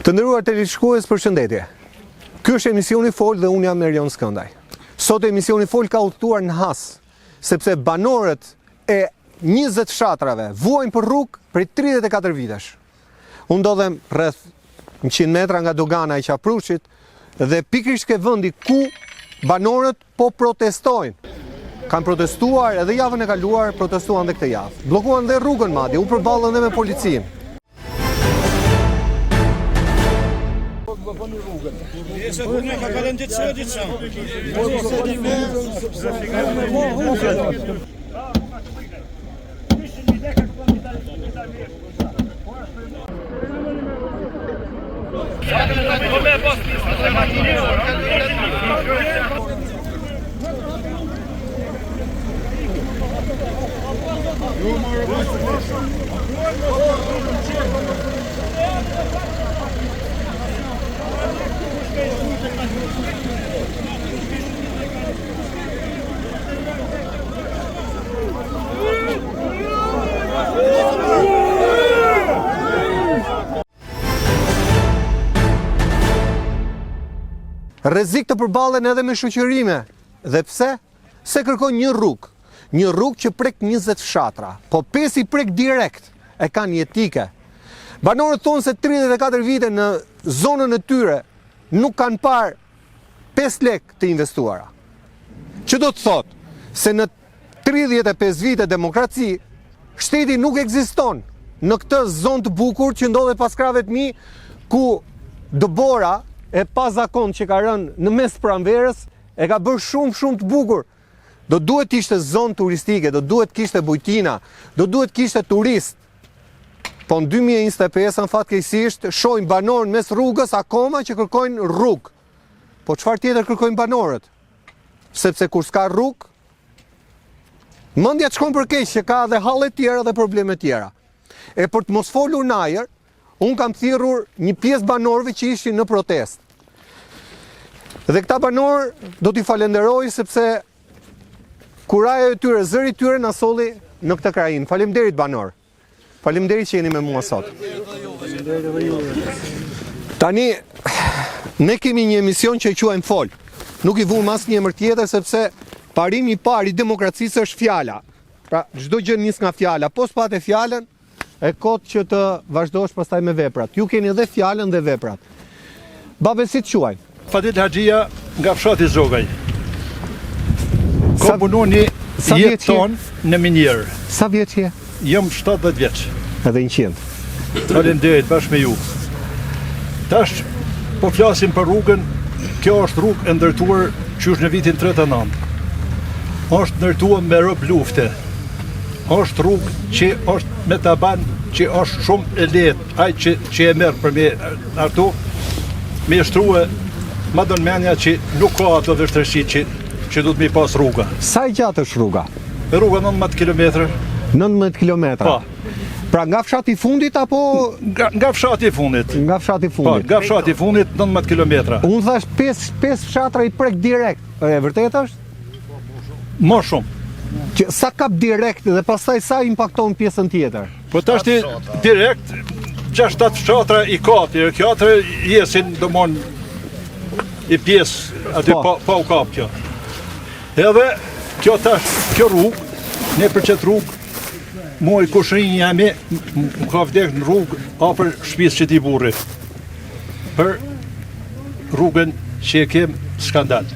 Të nderuar televizionistët, përshëndetje. Ky është emisioni Fol dhe unë jam Erion Skëndaj. Sot emisioni Fol ka udhëtuar në Has, sepse banorët e 20 fshatrave vuajnë për rrugë prej 34 vitesh. Unë ndodhem rreth 100 metra nga dogana e Qapruçit dhe pikërisht ke vendi ku banorët po protestojnë. Kanë protestuar edhe javën e kaluar, protestuan edhe këtë javë. Bllokuan dhe rrugën madje, u përballën edhe me policinë. Rrezik të përballen edhe me shoqërime. Dhe pse? Se kërkojnë një rrugë që prek 20 fshatra, po 5 i prek direkt, e kanë jetike. Banorët thonë se 34 vite në zonën e tyre nuk kanë parë 5 lek të investuara. Që do të thotë se në 35 vite demokraci, shteti nuk ekziston në këtë zonë të bukur që ndodhet pas krave të mi, ku dëbora e pa zakon që ka rënë në mes pranverës e ka bërë shumë të bukur. Do duhet kishte zonë turistike, do duhet kishte bujtina, do duhet kishte turist. Po në 2025 në fatkeqësisht shohim banorën mes rrugës akoma që kërkojnë rrugë. Po çfarë tjetër kërkojnë banorët? Sepse kur s'ka rrugë, mendja shkon për keq që ka edhe halle tjera dhe probleme tjera. E për të mos folur në ajër, unë kam thirrur një pjesë banorëve që ishin në protestë. Dhe këta banorë do t'i falenderoj sepse kuraja e tyre, zëri i tyre na solli në këtë krajinë. Faleminderit banor. Faleminderit që jeni me mua sot. Tani ne kemi një emision që e quajmë Fol. Nuk i vum asnjë emër tjetër sepse parimi i parë i demokracisë është fjala. Pra çdo gjë nis nga fjala. Po s'pate fjalën, e kot që të vazhdosh pastaj me veprat. Ju keni edhe fjalën dhe veprat. Babe, si të quajnë? Fadil Haxhia nga fshati Zogaj. Ko punoni jetë tonë në minjerë. Sa vjeç je? Jam 70 vjeç. Edhe 100. Faleminderit bashkë me ju. Tash po flasim për rrugën. Kjo është rrugë e ndërtuar qysh në vitin 39. Është ndërtuar me rob lufte. Është rrugë që është me taban që është shumë e lehtë. Ai që e merr për me ato me shtruë madonmenja që nuk ka ato vështirësi që do të mi pas rruga. Sa i gjatë është rruga? Rruga 19 km. 19 km. Po. Pra nga fshati i fundit apo nga fshati i fundit? Nga fshati i Po, fundit. nga fshati i fundit 19 km. Unë thash 5 fshatra i prek direkt. E vërtet është? Më shumë. Që sa kap direkt dhe pastaj sa impakton pjesën tjetër? Po tash ti direkt 6-7 fshatra i kapi, kjo atë jesin domon i pjesë aty pa u kap kjo. Edhe kjo tash, kjo rrugë, ne për qëtë rrugë, mu i kushrinjë jemi, më ka vdek në rrugë apër shtëpisë që ti burri. Për rrugën që e kem skandal.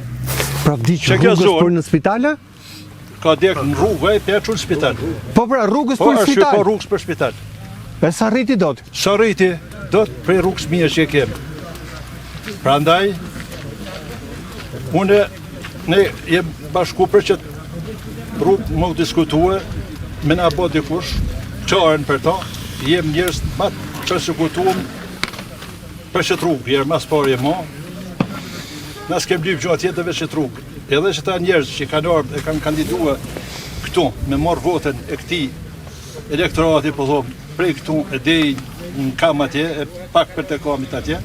Pra vdiq rrugës për në spitale? Ka dek në rrugë, e pequr në spital. Po pra rrugës Po për është spital? po rrugës për spital. E sa rriti do të? Sa rriti do të prej rrugës mija që e kem. Pra ndaj, ne jem bashku për që rrugë më diskutue, me na bo dikush, qarën për ta, jem njërës matë që diskutuem për që rrugë, jem mas parë ma, nas kem lypë gjatë jetëve që rrugë. Edhe që ta njerëz që kanë ardhur e kanë kandidua këtu me marrë votën e këtij elektorati, po thonë, prej këtu e deri në kam atje, e pak për të kamit atje,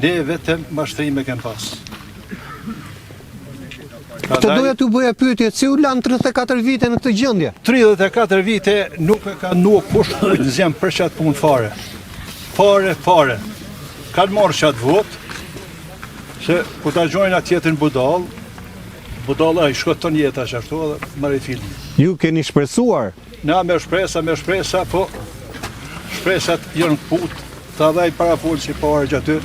ne vetëm mashtrime kem pas. Të doja t'u bëja pyetje, si u lanë 34 vite në këtë gjendje? 34 vite nuk e ka nuk kush në zemë për qatë punë fare. Fare. kanë marrë qatë votë, se ku ta gjojnë atjetën budalla i shkoton jeta që ashtu edhe marrë filmin. Ju keni shpresuar? Na me shpresa, po shpresat janë këput, ta dhej para folë si pare që aty,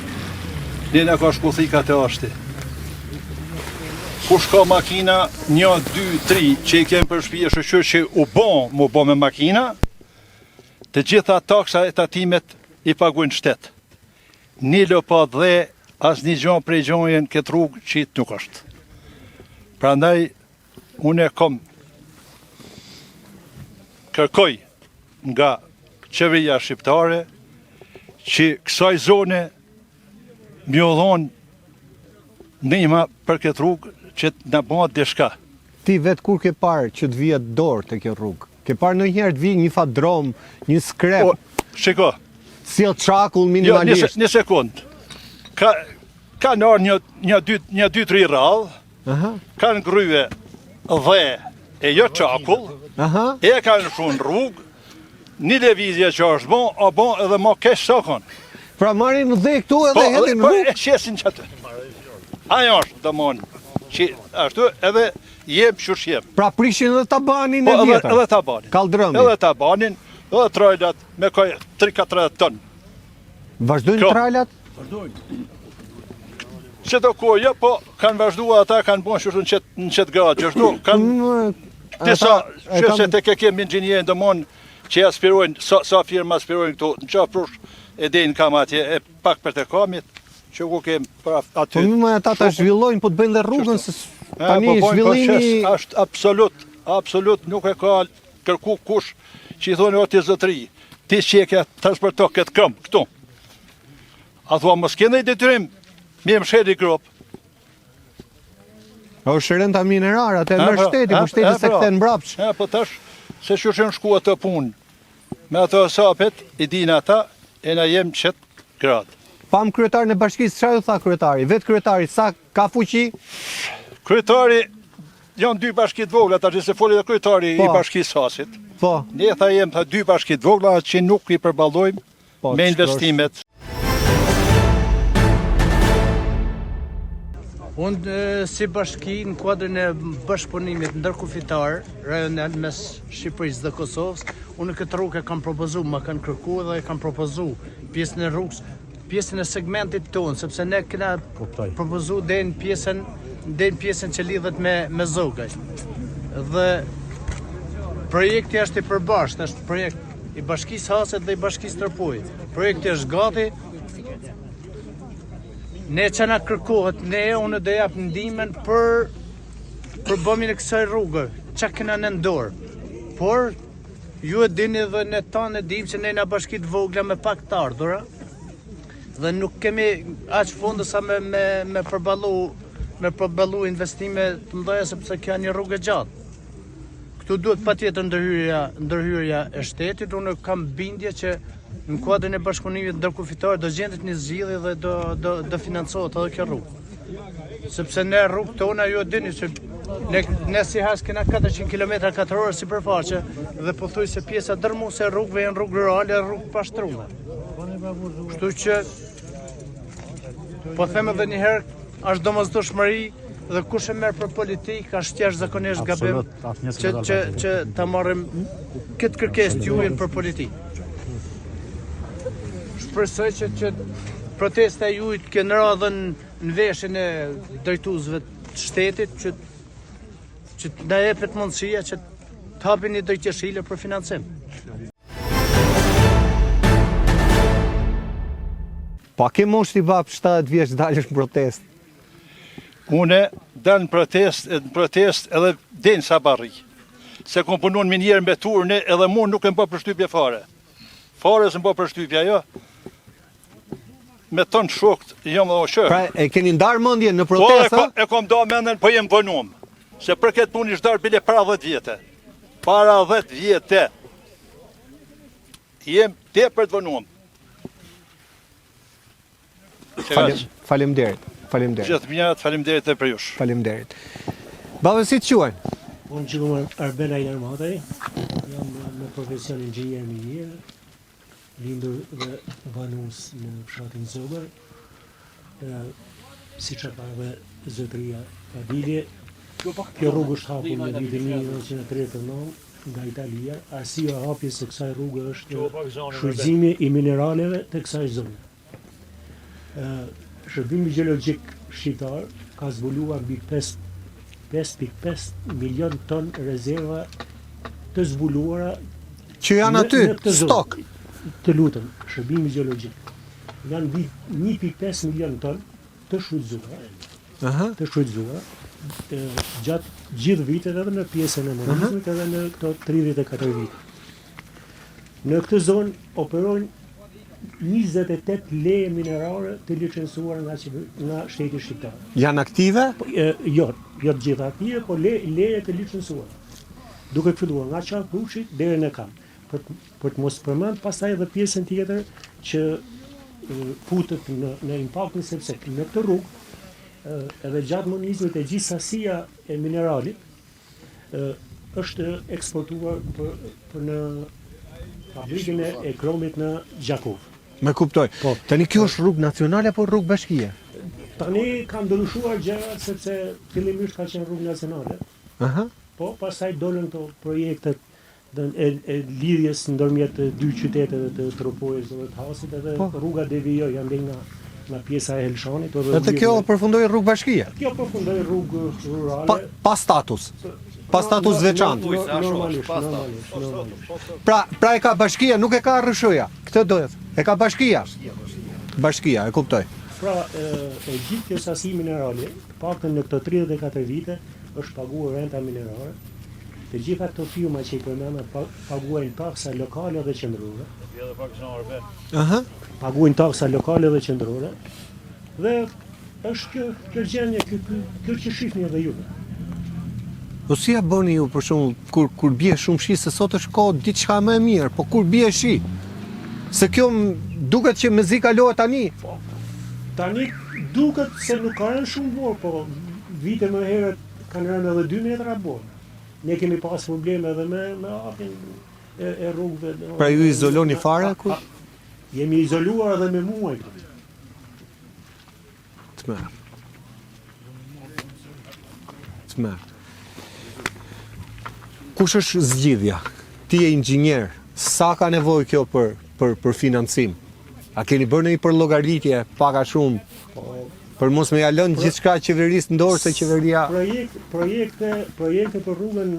njëna ka shku thika të ashti. Kush ka makina 1, 2, 3 që i kemë për shpije shëqyr që u bon me makina, të gjitha taksa e tatimet i paguajnë shtetë. Një lopat dhe as një gjon prej gjonjen këtë rrugë që i nuk është. Prandaj, unë e kom kërkoj nga qeveria shqiptare që kësaj zone mjë dhonë ndihma për këtë rrugë që të në bëhat dishka. Ti vetë kur ke parë që të vijet dorë të kjo rrugë? Ke parë në njëherë të vijë një fat drom, një skrep? Shiko. Si o çakull minimalisht? Një sekund. Ka në orë një 2-3 rallë, kanë gryve dhe e jo çakull, e kanë shumë rrugë, një levizje që është bon edhe ma kesh sokon. Pra marrin dhe këtu edhe hedhin rrugë? Po e qesin që atë. Ajo është dëmonë. Që ashtu edhe jem qësh jem. Pra prishin edhe tabanin e vjetër? Edhe tabanin. Kaldrëmi? Edhe tabanin, edhe trajlat me kaj 3-4 tonë. Vazhdojnë trajlat? Vazhdojnë. Që të kohë, po kanë vazhdua ata, kanë bon qështu në qëtë gradë, qështu kanë disa qëse të kekem inxinjerën dëmonë që aspirojnë, sa firma aspirojnë këtu, në qafë prush e dejnë kam atje, e pak për të kamit, që ku kemë për aty. Po më ata ta zhvillojnë, po të bëjnë dhe rrugën, se tani zhvillimi... Ashtë absolut nuk e ka kërku kush që i thonë o të zotëri, ti që e ke transporto këtë këmë, këtu. A thua, mos kene i detyrim, mi e më shedi gropë. O shërenta minerar, atë e mërë shteti, po shteti se këthe në brapsh. Po tash, se që shënë shku atë punë, me ato sapet, i din ata, e na jem qëtë gradë. Pam kryetar në bashkisë, çfarë ju tha kryetari? Vetë kryetari, sa ka fuqi? Kryetari, janë 2 bashkit vogla, ta që se foli dhe kryetari i bashkisë Hasit. Po. Ne tha jem 2 bashkit vogla, që nuk i përballojmë me investimet. Unë si bashki në kuadrën e bashkëpunimit ndërkufitar, rajonal mes Shqipërisë dhe Kosovës, unë këtë rrugë e kam propozu, ma kanë kërku dhe e kam propozu pjesën e rrugës, pjesën e segmentit tonë, sepse ne këna propozu dhe në pjesën që lidhet me zogaj. Dhe projekti është i përbashkët, është projekt i bashkisë Hasit dhe i bashkisë Tërpoj. Projekti është gati, ne që na kërkohet, unë dhe japë ndimen për bëmin e kësaj rrugë, që këna në ndorë. Por, ju e dini dhe ne tanë e dim që ne nga bashkit vogla me pak të ardhura, dhe nuk kemi aqë fundë sa me përbalu investime të mdoja, sepse kja një rrugë gjatë. Këtu duhet pa tjetër ndërhyrja e shtetit, unë kam bindje që në kuadrën e bashkëpunimit ndërkufitar do gjendet një zgjidhje dhe do financohet edhe kjo rrugë. Sepse ne rrugë tona ju e dini që ne si has kena 400 km/h sipërfaqe dhe pothuajse pjesa dërmuese e rrugëve janë rrugë rurale, rrugë pashtrume. Kështu që po them edhe një herë, është domosdoshmëri dhe kush e merr për politikë është jashtëzakonisht gabim që ta marrim këtë kërkesë juaj për politikë. Shpresoj që protesta juaj të kenë radhën në veshjen e drejtuesve të shtetit që na jepet mundësia që të hapin një drejtësile për financim. Pa ke mosh t'i bap 70 vjeç dalësh në protest? Une dalë në protest edhe denë sa barri. Se kom punon minjerë me turne edhe mu nuk e më po përshtypje fare. Fare se më po përshtypje, jo. Me tonë shokët, jo më dhe o shërë. Pra e keni ndarë mendjen në protest, ha? E kom da mendjen, po jem vënum. Se për këtë punë ishtë darë bile para 10 vjetë. Para 10 vjetë. Jem te për të vënum. Faleminderit. Gjithë mjatë, faleminderit e për jush. Faleminderit. Baba, si të quajnë? Unë që këmë Arbela i Nërmataj, jam me profesion inxhinier minjer, lindur dhe banues në fshatin Zogër, si që ka dhe zotëria Padilje. Kjo rrugë është hapur në vitin 1939 nga Italia. Arsyeja e hapjes së kësaj rrugë është shfrytëzimi i mineraleve të kësaj zone. Shërbimi gjeologjik shqiptar ka zbuluar mbi 5.5 milion ton rezerva të zbuluara Që janë aty, në këtë zonë. stok. Të lutem, shërbimi gjeologjik. Janë mbi 1.5 milion ton të shfrytëzuara, gjatë gjithë vitet edhe në pjesën e modernizmit edhe në këto 34 vite. Në këtë zonë operojnë 28 leje minerare të licencuara nga shteti shqiptar. Janë aktive? Jo të gjitha aktive, po leje të licencuara. Duke filluar nga Qarkushit deri në Kam. Për të mos përmend pastaj edhe pjesën tjetër që futet në impaktin, sepse në këtë rrugë edhe gjatë modernizmit e gjithë sasia e mineralit është eksportuar për në fabrikën e kromit në Gjakov. Me kuptoj. Po. Tani kjo është rrugë nacionale apo rrugë bashkie? Tani kanë ndryshuar gjërat sepse fillimisht ka qenë rrugë nacionale. Aha. Po pastaj dolën këto projektet e lidhjes ndërmjet dy qyteteve të Tropojës dhe të Hasit, edhe rruga devijoi andej nga pjesa e Elshanit. Edhe kjo përfundoi rrugë bashkie. Kjo përfundoi rrugë rurale. Pa status. Pa status veçantë. Normalisht. Pra e ka bashkia, nuk e ka RSH-ja. Këtë do të. E ka bashkia. Bashkia, e kuptoj. Pra e gjithë kjo sasi minerale, paktën në këto 34 vite, është paguar renta minerale. Të gjitha këto firma që i përmenda paguajnë taksa lokale dhe qendrore. Aha. Paguajnë taksa lokale dhe qendrore. Dhe është kjo gjendje, kjo që shihni edhe ju. Po si ja bëni ju për shembull kur bie shumë shi, se sot është kohë diçka më e mirë, po kur bie shi, se kjo duket që mezi kalohet tani. Tani duket se nuk ka rënë shumë borë, po vite më herët kanë rënë edhe 2 metra borë. Ne kemi pas probleme edhe me hapjen e rrugëve. Pra ju izoloni fare? Jemi izoluar edhe me muaj. Të merë. Kush është zgjidhja? Ti je inxhinier, sa ka nevojë kjo për financim? A keni bërë një përllogaritje pak a shumë? Për mos me ja lënë gjithçka qeverisë në dorë se qeveria. Projekte për rrugën,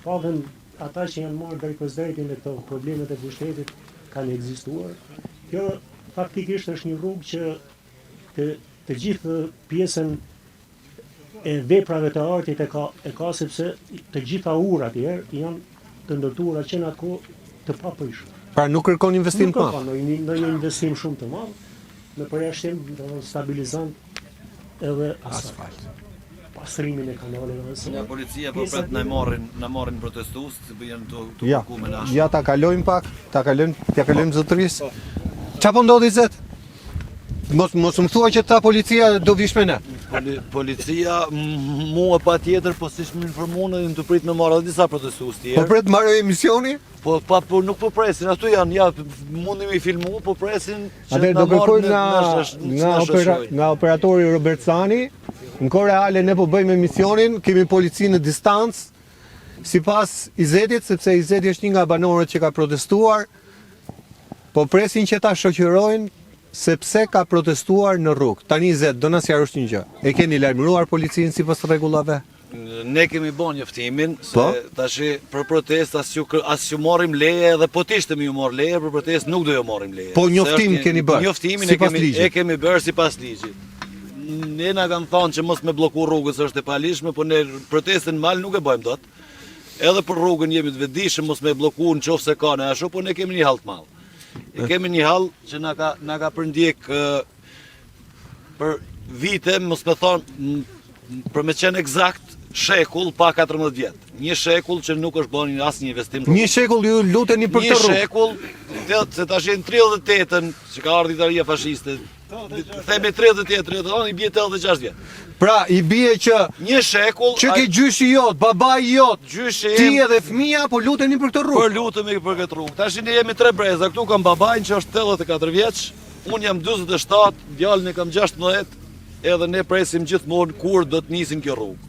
paven ata që janë marrë drejtpërdrejti në këto problemet e pushtetit kanë ekzistuar. Kjo faktikisht është një rrugë që të gjithë pjesën e veprave të artit e ka sepse të gjitha urat janë të ndërtuara që në atë kohë të papërshme. Pra nuk kërkon investim të madh. Nuk kërkon një investim shumë të madh. Në përjashtim stabilizant edhe asfalt. Pastrimin e kanaleve. Nga policia po pret na marrin protestues, si bëjnë të kërku me nash. Ja ta kalojmë pak, t'ja kalojmë zotërisë. Çfarë po ndodhi zot? Mos më thua që ta policia do vish me ne. Policia mua patjetër, po siç më informuan edhe të prit me marrë disa protestues tjerë. Po pret marrë emisioni? Po nuk po presin, aty janë, ja mundi mi filmu, po presin që do kërkojmë nga operatori Robert Sani. Në kohë reale ne po bëjmë emisionin, kemi policinë në distancë, sipas Izetit, sepse Izeti është një nga banorët që ka protestuar, po presin që ta shoqërojnë sepse ka protestuar në rrugë. Tani Izet, do na sqarosh një gjë. E keni lajmëruar policinë sipas rregullave? Ne kemi bën njoftimin se tash për protestë as ju marrim leje, edhe po tishtemi ju marr leje për protestë nuk do ju marrim leje. Po njoftim keni bërë. Njoftimin e kemi bërë sipas ligjit. Ne na kanë thënë që mos me blloku rrugën se është e palishme, po ne protestën mal nuk e bëjmë dot. Edhe për rrugën jemi të vetëdijshëm mos me blloku nëse ka ne ashtu, po ne kemi një hall të madh. Kemi një hall që na ka përndjek për vite, mos me thonë për me qenë eksakt shekull pa 14 vjet. Një shekull që nuk është bën asnjë investim. Një shekull ju luteni për këtë rrugë. Një shekull, se tash në 38-ën që ka ardhur Italia fashiste. Themi 38, i bie 86 vjet. Pra, i bie që Një shekull, që ke gjyshi jot, babai jot, gjyshi ti im, edhe fëmia po luteni për këtë rrugë. për lutemi për këtë rrugë. Tash ne jemi 3 breza, këtu kam babain që është 84 vjeç, unë jam 47, djalin e kam 16, edhe ne presim gjithmonë kur do të nisin kjo rrugë.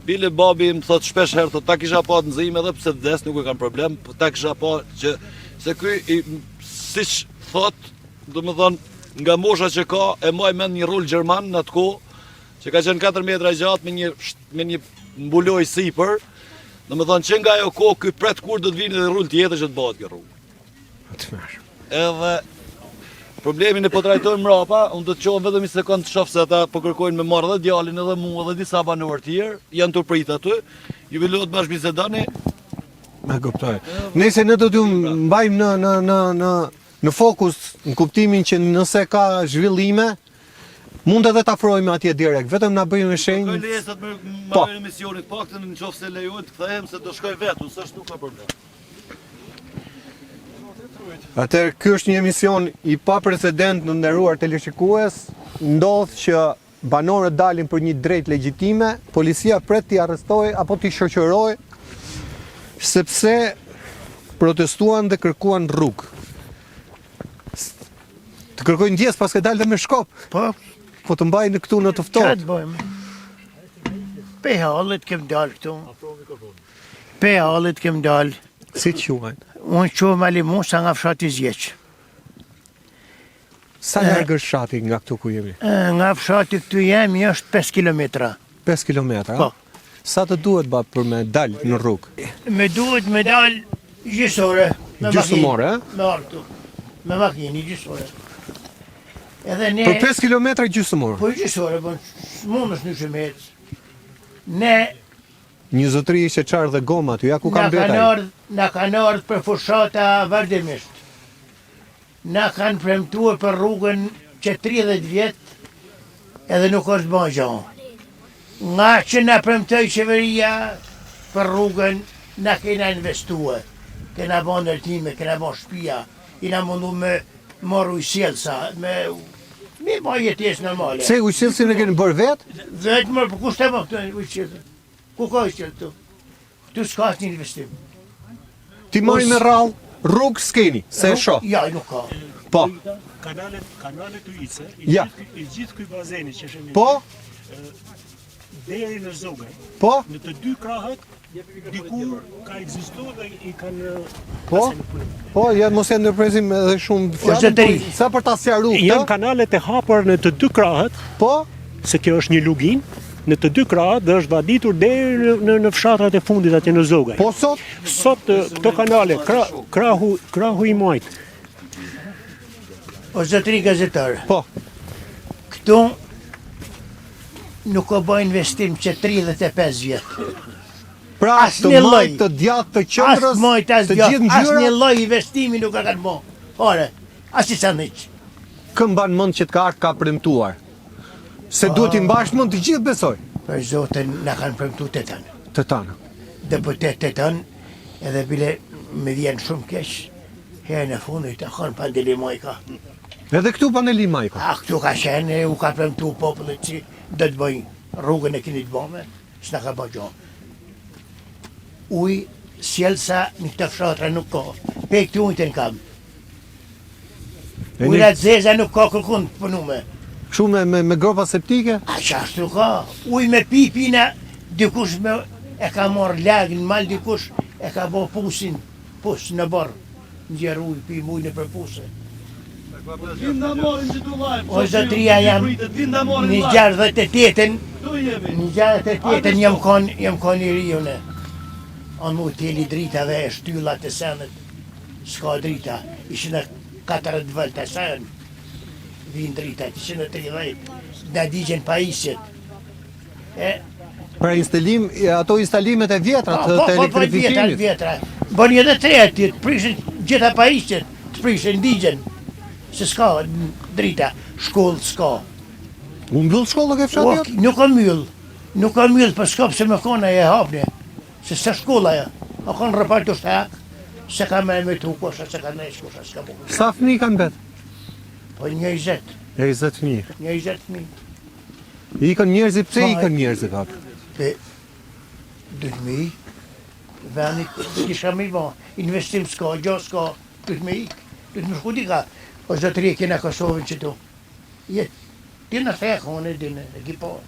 Bile babi më thot shpesh herë, thot, ta kisha pa të nxim edhe pse vdes nuk e kanë problem, po ta kisha pa që se ky siç thot, domethënë nga mosha që ka e maj mend një rul gjerman në atë kohë, që ka qenë 4 metra gjatë me një mbuloj sipër, domethënë që nga ajo kohë ky pret kur do të vinë edhe rul tjetër që të bëhet kjo rrugë. Edhe problemin e po trajtojmë mrapa, unë do të qohëm vetëm një sekond të shoh se ata po kërkojnë me marrë edhe djalin edhe mua edhe disa banorë tjerë, janë të prit aty. Ju vi lutem bash bisedoni. Me kuptoj. Nëse ne do t'ju mbajmë në fokus në kuptimin që nëse ka zhvillime, mund edhe të afrohemi atje direkt, vetëm na bëjmë shenjë. Shkoj lejesat me Po. marrën emisionit paktën nëse lejohet të kthehem se do shkoj vetë, s'është nuk ka problem. Atëherë, ky është një emision i pa precedent në nderuar teleshikues. Ndodh që banorët dalin për një drejt legjitime, policia pret t'i arrestojë apo t'i shoqërojë sepse protestuan dhe kërkuan rrugë. Të kërkojnë ndjes pas ke dalë dhe me shkop. Po të mbajnë këtu në të Qa ftohtë. të bëjmë? Pe hallit kem dalë këtu. Pe hallit kem dalë. Si të quajnë? Unë qumë Alimusa nga fshati Zjeq. Sa larg është fshati nga këtu ku jemi? Nga fshati këtu jemi është 5 kilometra. 5 kilometra. Po. Sa të duhet ba për me dalë në rrugë? Me duhet me dalë gjysore. me Gjysmore, makinë, Me artu. Me makinë, gjysore. Edhe ne... Për 5 kilometra gjysmore. Po gjysore, po mund është në shumet. Ne... Një zotëri ishte qarë dhe goma aty, ja ku kam betaj. Na kanë ardhë për fushata vazhdimisht. Na kanë premtuar për rrugën që 30 vjet edhe nuk është bën gjë. Nga që na premtoi qeveria për rrugën, na kena investuar. Kena bën ndërtime, kena bën shtëpia, i na mundu me marrë ujësielsa, me bën jetesë normale. Se ujësielsin e keni bërë vetë? Vetë më për kushte më këtë ujësielsin. Ku ka ujësiel këtu? Këtu s'ka asnjë investim. Ti marri me rrallë, rrugë s'keni, se e shoh. Ja, nuk ka. Po, Kanalet Ujitse, Ja. i gjithë ky bazeni që shemi po, deri në Zogaj, po, në të dy krahët, dikur ka ekzistuar dhe i kanë po, po, ja mos e ndërpresim edhe shumë zotëri. Sa për ta sqaruar janë këtë? kanalet e hapur në të dy krahët, Po, se kjo është një lugin, në të dy krahët dhe është vaditur deri në fshatrat e fundit atje në Zogaj. po sot, Sot këto kanale, krahu i majt, O zotëri gazetar, po, këtu nuk ka bë investim që 35 vjet. pra As të një lloj. majtë të djatë të qendrës, As mojt, as të djath, gjithë as një ngjyra, lloj investimi nuk ka kanë bë. Ore, as i sa niq. kë mban mend që të ka ardhur ka premtuar. Se duhet i mbash mend të gjithë besoj. Për zotin na kanë premtuar tetan. Të tanë. Deputet tetan, edhe bile me vjen shumë keq. Herën e fundit e kanë pandeli mojka. Edhe këtu paneli majka. A këtu ka qenë, u ka premtu popullit që do të bëjnë rrugën e keni të bëme, s'na ka bë gjë. Uj, sjellsa në këtë fshatra nuk ka. Pe këtu ujtën kam. E Ujra të zeza nuk ka kërkun të punume. Kështu me gropa septike? A qashtu ka. Uj me pipina, dikush me e ka marrë lagë në mal, dikush e ka bo pusin, pus në borë. Njerë uj, pim uj në për pusë. O zotria jam një 68-ën, një 68-ën jam kon i rione. Anë mu teli dritave e shtyllat e senet, s'ka drita, ishë në 40 vëllë të sen, vinë drita, ishë në 30, në digjen pajisjet. Pra instalim, ato instalimet e vjetra të elektrifikimit. Vjetra. Bën edhe 3 aty, të prishin gjitha pajisjet, të prishin digjen. Se s'ka drita, shkollë s'ka. U mbyll shkolla ke fshatit? Nuk ka myll. Nuk ka myll për shkop se më kona e hapne. Se s'ka shkolla ja. A kanë rëpaltu shtak, se ka me tu kosha, se ka nesh kosha, s'ka bu. Sa fëmijë kanë bet? Po 20. 20 fëmijë. 20 fëmijë. Ikën njerëzit, pse ikën njerëzit kap? Pe 2000 veni kisha me ba investim s'ka, gjo s'ka, du të me shku dika o zotëri kena Kosovën që tu ti në thekë unë e dinë e ki po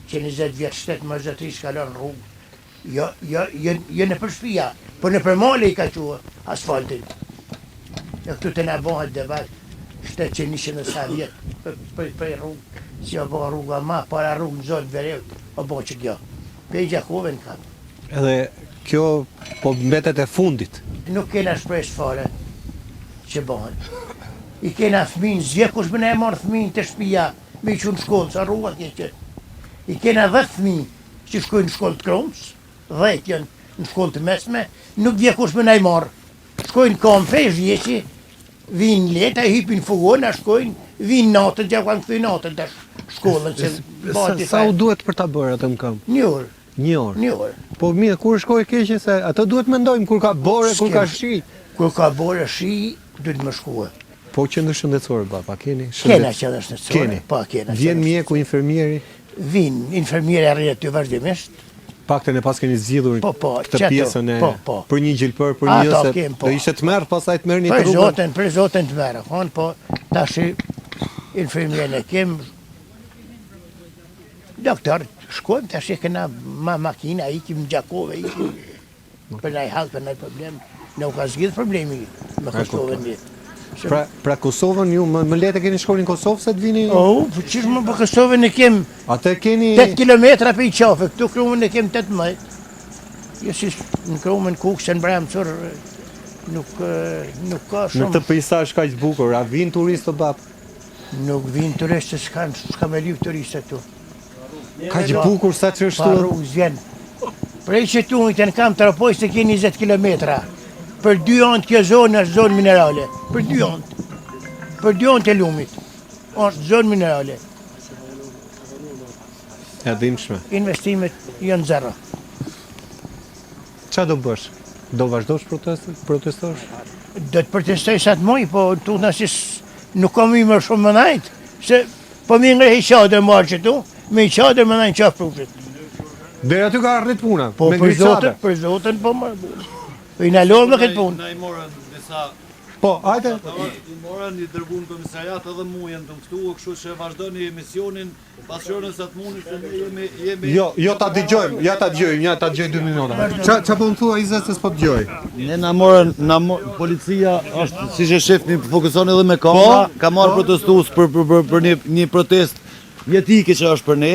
që 20 vjetë shtetë më zotëri s'ka lërë rrugë jo në për shpia por në për male i ka qua asfaltin këtu të në bëhet debat shtetë që 100 vjetë për rrugë si o bëha rruga ma para rrugë në zonë verevt o bëha që kjo pe i Gjakovën ka Edhe kjo po mbetet e fundit. Nuk kena shpresë fare që bëhen. I kena fëmin, zjekush më ne e marë fëmin të shpia, me i që në shkollë, sa rrugat një që. I kena 10 fëmin që shkojnë në shkollë të Kromës, 10 janë në shkollë të mesme, nuk vjekush më ne e marë. Shkojnë kampe, zhjeqi, vinë leta, hypin fugon, a shkojnë, vinë natën, që kanë këthy natën të shkollën. Sa u duhet për ta bërë atë më kam? Një orë. Një orë. Po mirë, kur shkoj keqe se ato duhet mendojmë kur ka bore, kur ka shi. Kur ka bore shi, duhet më shkua. Po qendër shëndetësore baba, keni Kena qendër shëndetësore. Keni. Po kena. Vjen mjeku, infermieri. Vinë, infermieri arrit aty vazhdimisht. Paktën e pas keni zgjidhur këtë pjesën e për një gjilpër, për një se do ishte të merr, pastaj të merrni rrugën. Për zotin të merr. Po tash infermierin e kem doktor, shkojmë tash e kena makina, ikim në Gjakove, ikim për naj halë, për naj problem. Nuk ka zgjidh problemi me Kosovën një. Pra Kosovën ju, më letë keni shkollin në Kosovë se të vini? Po qishë më për Kosovën e kem 8 kilometra për i qafe, këtu Krumën e kem 18. Jo si në Krumën Kukës, në Bramësur, nuk ka shumë. Në të peisazh kaq bukur, a vinë turistë të bab? Nuk vinë turistë, s'ka me liv turistë tu. Kaq bukur sa që është tu? Vjen. Prej që tu në kam të rapoj se ke 20 kilometra. Për 2 anë kjo zonë është zonë minerale. Për 2 anë. Për 2 anë të lumit. është zonë minerale. E dhimshme. Investimet janë zero. Qa do bësh? Do vazhdosh protestosh? Do të protestoj sa të moj, po tu nësis nuk kam i më shumë më najtë, se po mi ngre i qadër marë që tu, me i qadër më najnë qafë prushit. Dhe aty ka arrit puna? Po për zotën po marë punë. Po i nalorë me këtë punë. Na i morën disa... Po, ajte. I morën, i dërgun komisariat edhe mu jenë të mftu, kështu që vazhdojnë emisionin, pasqyrën sa të mundit se ne jemi... Jo, ta dëgjojmë, ja ta dëgjoj 2 minuta. Qa po më thua Izet se s'po dëgjoj? Ne na morën, policia është, si që shefni, fokuson edhe me kamera, ka marrë protestus për një protest jetike që është për ne,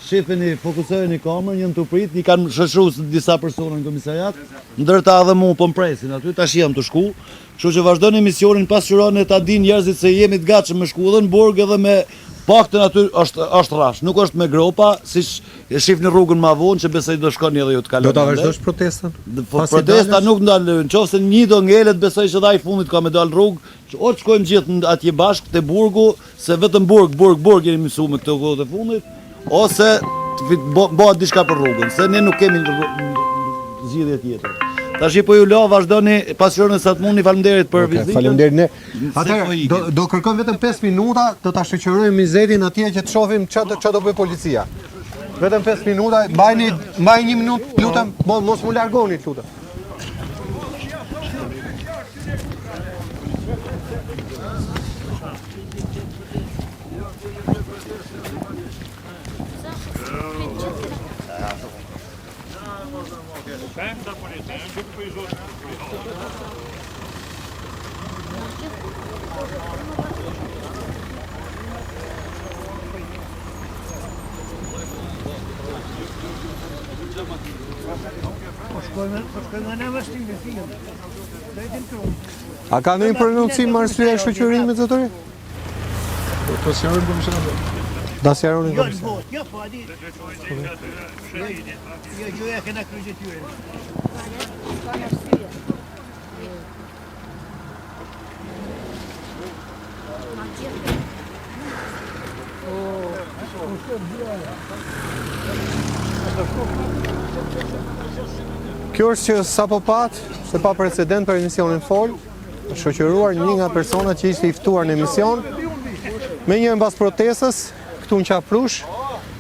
shefin i fokusohen një kamerë, njën të prit, i kanë shëshru disa persona në komisariat, ndërta edhe mu po mpresin aty, tash jam të shku, kështu që vazhdojnë emisionin pasqyron e ta din njerëzit se jemi të gatshëm me shku edhe në burg edhe me paktën aty është rrash, nuk është me gropa, siç e shihni rrugën më vonë që besoj do shkoni edhe ju të kaloni. Do ta vazhdosh protestën? Protesta nuk ndal, nëse një do ngelet, besoj që dha i fundit ka me dal rrugë, o të shkojmë gjithë atje bashkë te burgu, se vetëm burg jeni mësuar me këto kohë të fundit, ose bëhet diçka për rrugën, se ne nuk kemi zgjidhje tjetër. Tash po ju la vazhdoni pasqyrën sa të mundi, faleminderit për vizitën. Faleminderit ne. Atëherë do kërkojmë vetëm 5 minuta, do ta shoqërojmë Izetin atje që të shohim ç'a do bëj policia. Vetëm 5 minuta, mbajni 1 minutë, lutem, mos mu largoni, lutem. A ka ndonjë prononcim arsye e shoqërimit zotëri? Po sjarën komisionat. Da sjarën Jo, jo, po adi. Jo, gjoja kena kryqë tyre. Kjo është që sa po pat, se pa precedent për emisionin fol, shoqëruar një nga persona që ishte i ftuar në emision, me një mbas protestës, këtu në Qafrush,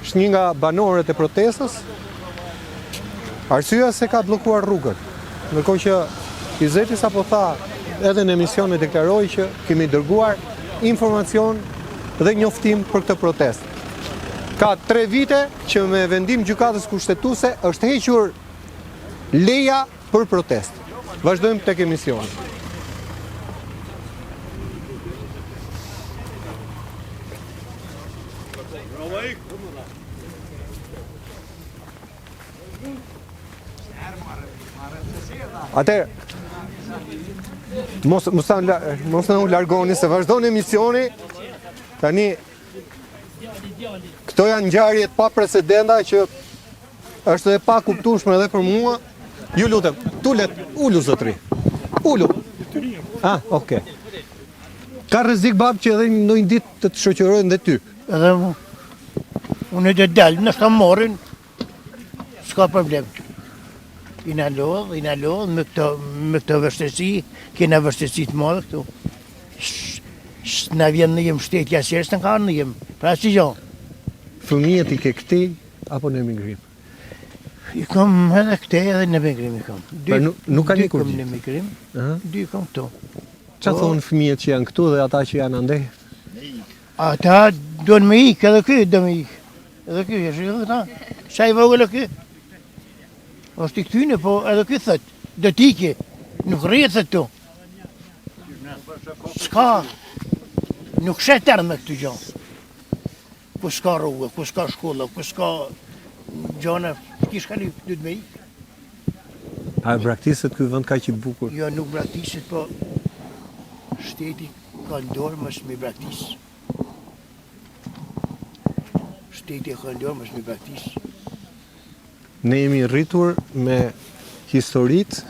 është një nga banorët e protestës. Arsyeja se ka bllokuar rrugën. Ndërkohë që Izeti sapo tha edhe në emision e deklaroi që kemi dërguar informacion dhe njoftim për këtë protestë. Ka 3 vite që me vendim gjykatës kushtetuese është hequr leja për protestë. Vazhdojmë tek emisioni. Atëherë, mos na u largoni se vazhdon emisioni. Tani këto janë ngjarje pa precedenta që është edhe pa kuptueshme edhe për mua. Ju lutem, ulu zotri. Ulu. Ah, okay. Ka rrezik bab që edhe ndonjë ditë të shoqërojnë dhe ty. Edhe unë dhe dalë, në shta morin, s'ka problem. I na lodh, me këto vështërsi, kena vështërsi të madhe këtu. Na vjen në jem shtetja sërës në ka në jem, pra si gjo. Fëmijët i ke këti apo në emigrim? I kam edhe këte edhe në emigrim i kam. Nuk ka një kur gjithë? 2 kam në emigrim, 2 kam këtu. Qa thonë fëmijët që janë këtu dhe ata që janë andej? Ata do në me ikë, edhe ky do me ikë. Edhe ky, e shikë këta, sa i vogël e ky. Është i këtyne, po edhe ky thët, do t'ike, nuk rritë thët tu. S'ka, nuk shetër me këtu gjonë. Ku s'ka rrugë, ku s'ka shkolla, ku s'ka gjone, kish ka një, du t'me ikë. A e braktisët ky vend ka që i bukur? Jo, nuk braktisit, po shteti ka ndorë mësë me braktisë. Shteti ka ndorë mësë me braktisë. Ne jemi rritur me historitë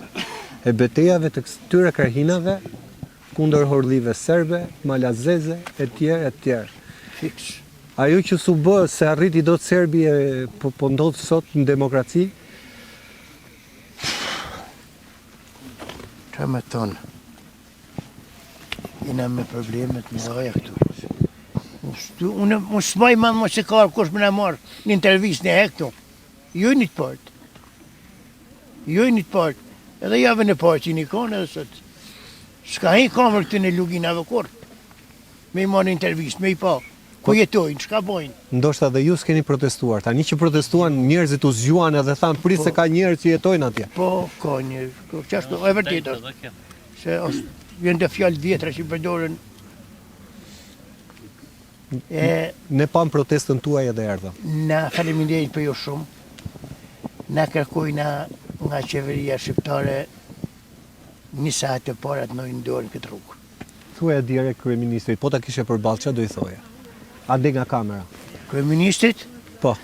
e betejave të këtyre krahinave kundër horlive serbe, malazeze, etj. Fiks. Ajo që su bë se arriti do të Serbi po ndodhë sot në demokraci? Qa me thonë? Jena me problemet në dhaja këtu. Unë s'maj manë më që karë kush më në marë një intervjist në hektu. Jo një të partë. Jo një të partë. Edhe jave në partë që një konë edhe sot. S'ka hi kamerë këtë në luginave kort. Me i marë një intervjist, me i pa. Ku jetojnë, çka bojnë? Ndoshta dhe ju s'keni protestuar. Tani që protestuan njerëzit u zgjuan edhe thanë prit se ka njerëz që jetojnë atje. Po, ka njerëz. Qashtu, e vërtet është. Se është vjen të fjalë vjetra që përdoren. Ne pam protestën tuaj edhe erdhëm. Na faleminderit për ju shumë. Na kërkojna nga qeveria shqiptare një saat të para të nojnë dorën këtë rrugë. Thuaj direkt kryeministrit, po ta kishe përballë, ç'a do i thoja? A dhe nga kamera? Kryeministrit? Po.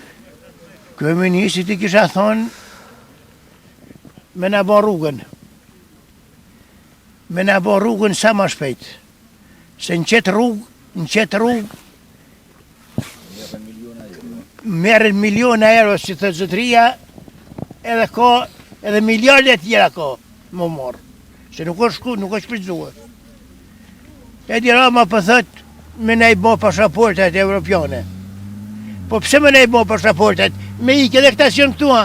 Kryeministrit i kisha thonë me na bën rrugën. Me na bën rrugën sa më shpejt. Se në qetë rrugë merren miliona euro si thë zotëria, edhe ka, edhe miliarde tjera ka më morë. Se nuk është shku, nuk është shpritzuar. Edi Rama për thët, me ne i bo pasaportat evropiane. Po pse me ne i bo pasaportat? Me i edhe këta si janë këtua.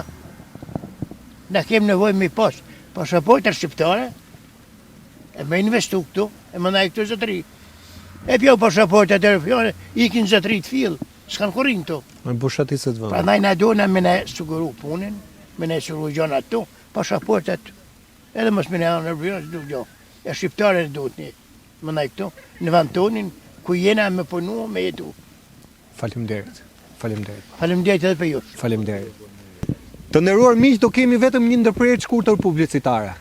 Na kem nevoj me i pas pasaportat shqiptare, e me investu këtu, e më ndaj këtu zotëri. E pjo pasaportat evropiane, ikin zotëri të fillë. S'kan kurin këtu. Në bushatisët vëndë. Pra ndaj na dona me ne siguru punin, me ne siguru gjona këtu, pasaportat, edhe mos me ne anë evropiane, s'du gjo. E shqiptare në duhet një, më ndaj këtu, në vend tonin, ku jena me punu, me jetu. Faleminderit. Faleminderit. Faleminderit edhe për ju. Faleminderit. Të nderuar miq, do kemi vetëm një ndërprerje të shkurtër publicitare.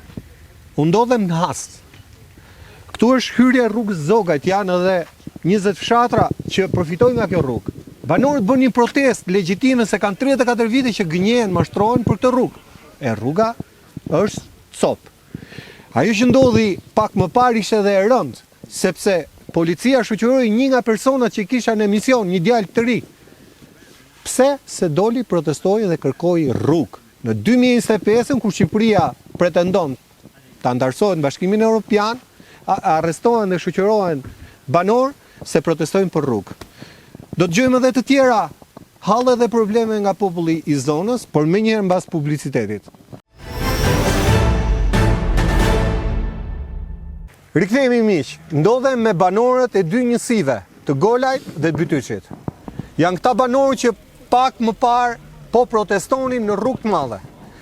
U ndodhem në Hast. Këtu është hyrja rrugës Zogajt, janë edhe 20 fshatra që përfitojnë nga kjo rrugë. Banorët bën një protestë legjitime se kanë 34 vite që gënjehen, mashtrohen për këtë rrugë. E rruga është cop. Ajo që ndodhi pak më parë ishte edhe e rëndë, sepse policia shoqëroi një nga personat që kisha në emision, një djalë të ri. Pse? Se doli, protestoi dhe kërkoi rrugë. Në 2025, kur Shqipëria pretendon ta ndarësohet në Bashkimin Evropian, arrestohen dhe shoqërohen banor se protestojnë për rrugë. Do të gjojmë edhe të tjera halle dhe probleme nga populli i zonës, por menjëherë mbas publicitetit. Rikthehemi miq, ndodhem me banorët e dy njësive, të Golajt dhe Bytyçit. Janë këta banorë që pak më parë po protestonin në rrugë të madhe.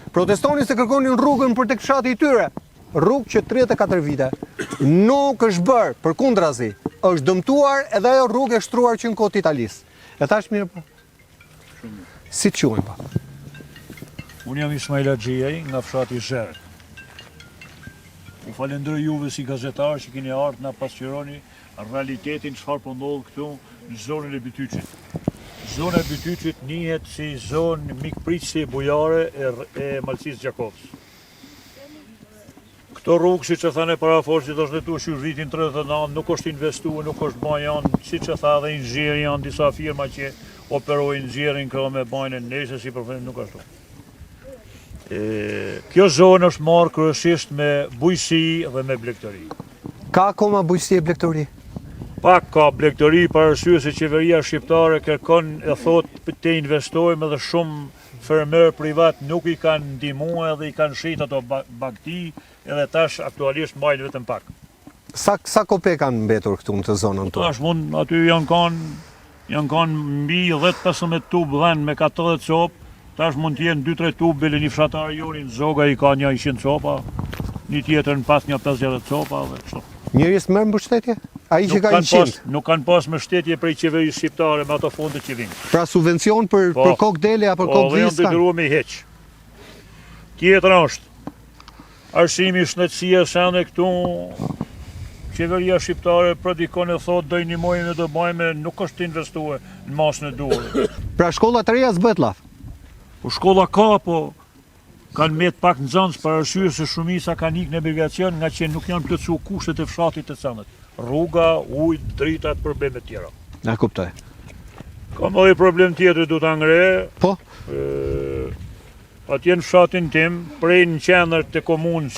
Protestonin se kërkonin rrugën për tek fshati i tyre, rrugë që 34 vite nuk është bërë, përkundrazi, është dëmtuar edhe ajo rrugë e shtruar që në kohët Italisë. E thash mirë po. Si të quajmë pa? Unë jam Ismail Axhiaj nga fshati Zherë. U falenderoj juve si gazetarë që keni ardhur na pasqyroni realitetin çfarë po ndodh këtu në zonën e Bytyçit. Zona e Bytyçit njihet si zonë mikpritëse bujare e Malësisë Gjakovës. Këto rrugë, siç e thanë paraforcit, është ndëtuar që vitin 39, nuk është investuar, nuk është bën janë, siç e tha dhe inxhinieri, janë disa firma që operojnë nxjerrin këto me bajnë nëse si përfund nuk ashtu. Kjo zonë është marrë kryesisht me bujësi dhe me blegtori. Ka akoma bujësi e blegtori? Pak ka blegtori për arsye se qeveria shqiptare kërkon e thot të investojmë dhe shumë fermer privat nuk i kanë ndihmuar dhe i kanë shit ato bagti edhe tash aktualisht mbajnë vetëm pak. Sa kope kanë mbetur këtu në të zonën tonë? Tash mund aty janë kanë mbi 10-15 tub dhenë me 40 copë. Tash mund t'jenë 2-3 tub bile një fshatar jonin, Zoga i ka një 100 copa, një tjetër në pas një 50 copa dhe kështu. Njëri s'merr mbështetje? Ai që ka 100. Nuk kanë pas mbështetje prej qeverisë shqiptare me ato fondet që vinë. Pra subvencion për kokdele apo kokdhisë? Po, janë detyruar me heq. Tjetër është arsimi shnetësia se ne këtu qeveria shqiptare predikon e thot do i ndihmojmë do bëjmë, nuk është të investuar në masën e duhur. Pra shkolla të reja s'bëhet llaf. Po shkolla ka, po kanë met pak nxënës për arsye se shumica kanë ikë në emigracion nga që nuk janë plotësuar kushtet e fshatit të cënët. Rruga, ujë, dritat, probleme tjera. Na kuptoj. Kam edhe problem tjetër du ta ngre. Po? Atje në fshatin tim, prej në qendër të komunës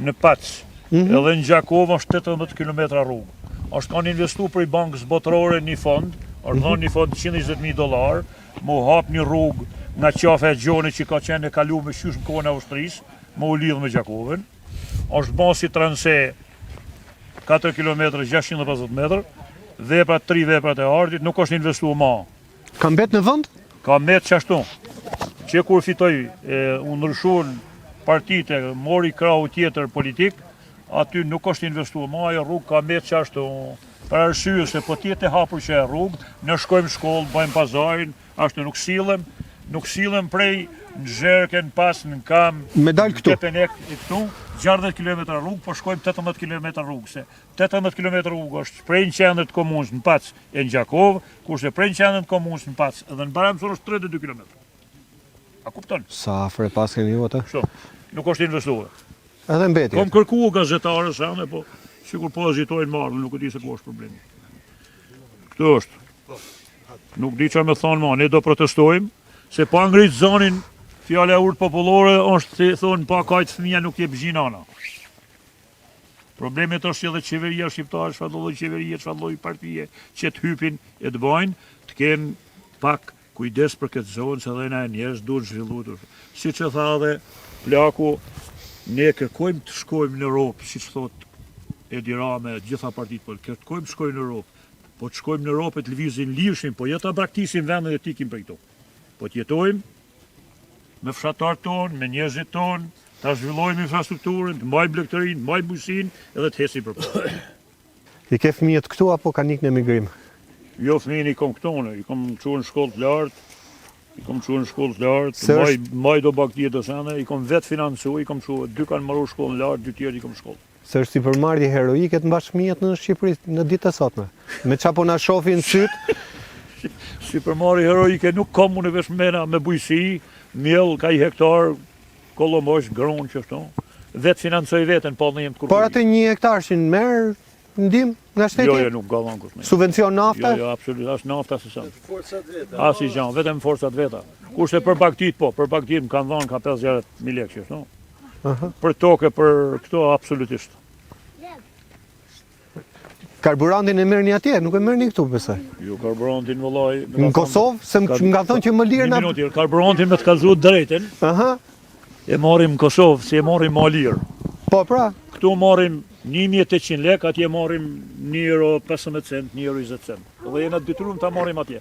në Pac, edhe në Gjakovë është 18 km rrugë. Është kanë investuar prej bankës botërore një fond, është dhënë një fond $120,000, mu hap një rrugë nga qafe e Gjoni që ka qenë e kalu me qysh në kohën e Austrisë, më u lidhë me Gjakovën. Është bën si transe 4 km 650 metër, veprat 3 veprat e ardhit, nuk është investuar ma. Ka mbet në vend? Ka mbet qashtu. Që kur fitoj u ndryshuan partitë, mori krahu tjetër politik, aty nuk është investuar ma, ajo rrugë ka mbet qashtu. Për arsye se po tjetë e hapur që e rrugë, ne shkojmë shkollë, bëjmë pazarin, ashtu nuk silem prej në Zherken pas në Kam, me dal këtu. Tepenek e këtu, 60 km rrugë, po shkojmë 18 km rrugë, se 18 km rrugë është prej në qendër të komunës në Pac e në Gjakovë, kurse prej në qendër të komunës në Pac edhe në Baramsor është 32 km. A kupton? Sa afër pas keni ju atë? Kështu, nuk është investuar. Edhe mbeti. Kom kërkuar gazetarës anë, po sikur po azitojnë marrë, nuk e di se ku është problemi. Këtu është. Nuk di çfarë më thonë ma, ne do protestojmë, se pa ngrit zonin, fjala e urtë popullore është të thonë pa kajtë fëmija nuk jep gjinana. Problemet është që edhe qeveria shqiptare, çfarë lloj qeverie, çfarë lloj partije që të hypin e të bajnë, të kenë pak kujdes për këtë zonë, se edhe na njerëz duhet zhvilluar. Siç e tha edhe Plaku, ne kërkojmë të shkojmë në Europë, siç thotë Edi Rama, gjitha partitë politike, kërkojmë të shkojmë në Europë. Po të shkojmë në Europë të lëvizin lirshim, po jo ta braktisim vendet e tikim për këto. Po të jetojmë me fshatarët tonë, me njerëzit tonë, ta zhvillojmë infrastrukturën, të mbajmë blegëtorinë, të mbajmë bujësinë edhe të hesim përpara. I ke fëmijët këtu apo kanë ikë në emigrim? Jo, fëmijën i kom këtu, i kom çuar në shkollë të lartë, mbaj do bagtie të sene, i kom vetë financuar, i kom çuar, 2 kanë marrë shkollën lartë, 2 tjerë i kom shkollë. Se është sipërmarrje heroike të mbash fëmijët në Shqipëri në ditët e sotme. Me çapo na shohin syt. Sipërmarrje heroike nuk kam unë vesh mena me bujësi, miell ka 1 hektar, kollomosh, gronë që ashtu. Vetë financoj veten, po në jem të kurrë. Por atë 1 hektar që merr ndihmë nga shteti? Jo, nuk gallon kusht. Subvencion nafte? Jo, absolutisht, as nafta se sa. Forcat veta. As i gjan, vetëm forcat veta. Kurse për bagtit po, për bagtit më kanë dhënë ka 50.000 lekë që ashtu. Për tokë, për këto absolutisht. Karburantin e merrni atje, nuk e merrni këtu besoj. Jo karburantin vëllai. Në Kosovë, se nga thonë që më lirë Një na. minutë, karburantin me të kallzuar drejtën, Aha. e marrim në Kosovë, si e marrim më lirë. Po pra, Këtu marrim 1800 lek, atje marrim 1,15 cent, 1,20 cent. Dhe jena detyruar ta marrim atje.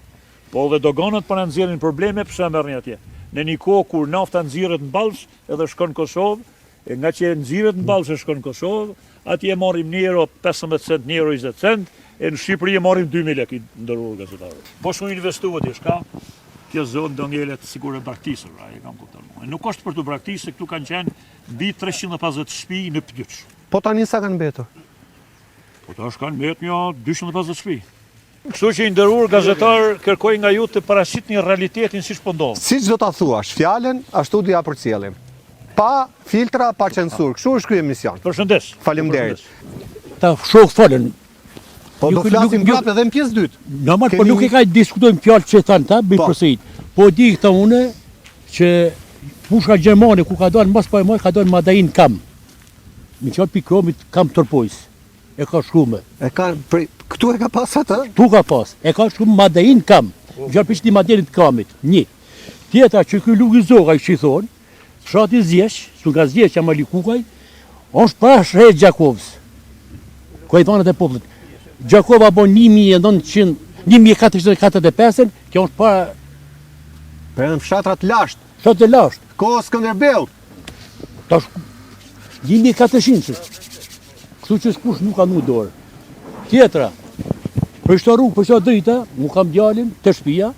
Po dhe doganët për na nxjerrin probleme, pse merrni atje? Në një kohë kur nafta nxirret në Ballsh edhe shkon në Kosovë, e nga që nxirret në Ballsh e shkon në Kosovë, atje marrim 1,15 cent, 1,20 cent, e në Shqipëri e marrim 2000 lek i ndërruar gazetarë. Po shumë investuar diçka, kjo zonë do ngelet sigur e braktisur, e kam kuptuar. Nuk është për të braktisë, këtu kanë qenë mbi 350 shtëpi në Pdyç. po tani sa kanë mbetur? Po tash kanë mbetur një 250 shtëpi. Kështu që i nderuar gazetar, kërkoj nga ju të paraqitni realitetin siç po ndodh. Siç do ta thuash, fjalën ashtu do ja përcjellim. Pa filtra, pa censur. Kështu është ky emision. Përshëndes. Faleminderit. Ta shoh folën. Po do Nuk- flasim nuk- prapë edhe në pjesë dytë. Normal, po Keni- nuk e ka diskutojmë fjalë që thanë ta, bëj Po. përsërit. Po di këta une që pushka gjermane ku ka dalë mos po e moj ka dalë Madain kam. Mi qëllë pikromit kam tërpojs. E ka shkume. E ka këtu e ka pas atë? Tu ka pas. E ka shkume Madain kam. Mi qëllë pishti Madainit kamit. Një. Tjetra që ky Lugi Zoga i që thonë, fshati Zjesh, su nga Zjesh që Amali Kukaj, është para shre Gjakovës. Ku e thanët e popullit. Gjakova bon 1445, kjo është para Për në fshatrat lashtë, shot e lashtë. kohë Skënderbeut. Tash 1400. Kështu që s'kush nuk ka nu dorë. Tjetra, për shto rrugë, për shto drita, mu kam djalin të shtëpia,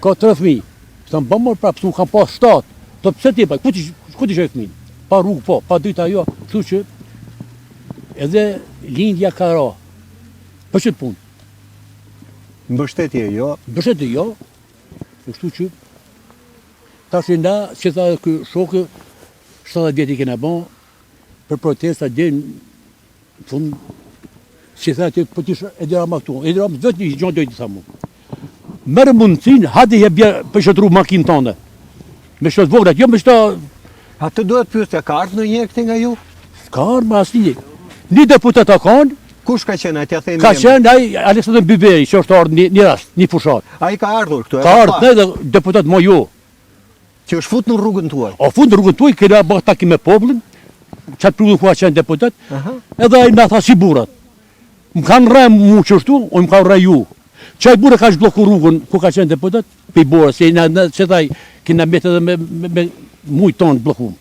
ka 3 fëmijë. S'tam bëm më prapë, s'u kam pas 7. Do pse ti pa, ku ti shoj fëmin? Pa rrugë po, pa drita jo, kështu që edhe lindja ka ra. Për çet punë. Mbështetje, jo. Bështetë jo, kështu që tash na, që tha ky shokë, 70 vjet i kena bën për protesta dhe në fund si tha ti po ti e dera ma këtu. E dera vetë një gjë do të thamu. Merë mundësinë, hadi je bje për shëtru makinë tonë. Me shtot voglat, jo me shto A të duhet pyetja, ka ardhur ndonjëherë këti nga ju? ka armë asnjë. Një deputet a kanë, Kush ka qenë atja themi? ka qenë ai Aleksandr Byberi, që është ardhur një rast, një fushat. Ai ka ardhur këtu. e Ka ardhur pa, edhe deputet mo jo. që është fut në rrugën tuaj. O fund rrugën tuaj, kena bërë takim me popullin, qatë prudu ku ka qenë deputet, edhe ai na tha si burrat. Më kanë rre mu qështu, o më kanë rre ju. Qaj burë ka shbloku rrugën ku ka qenë deputet, pe i borë, se që thaj, kena metë edhe me mujtë tonë blokum.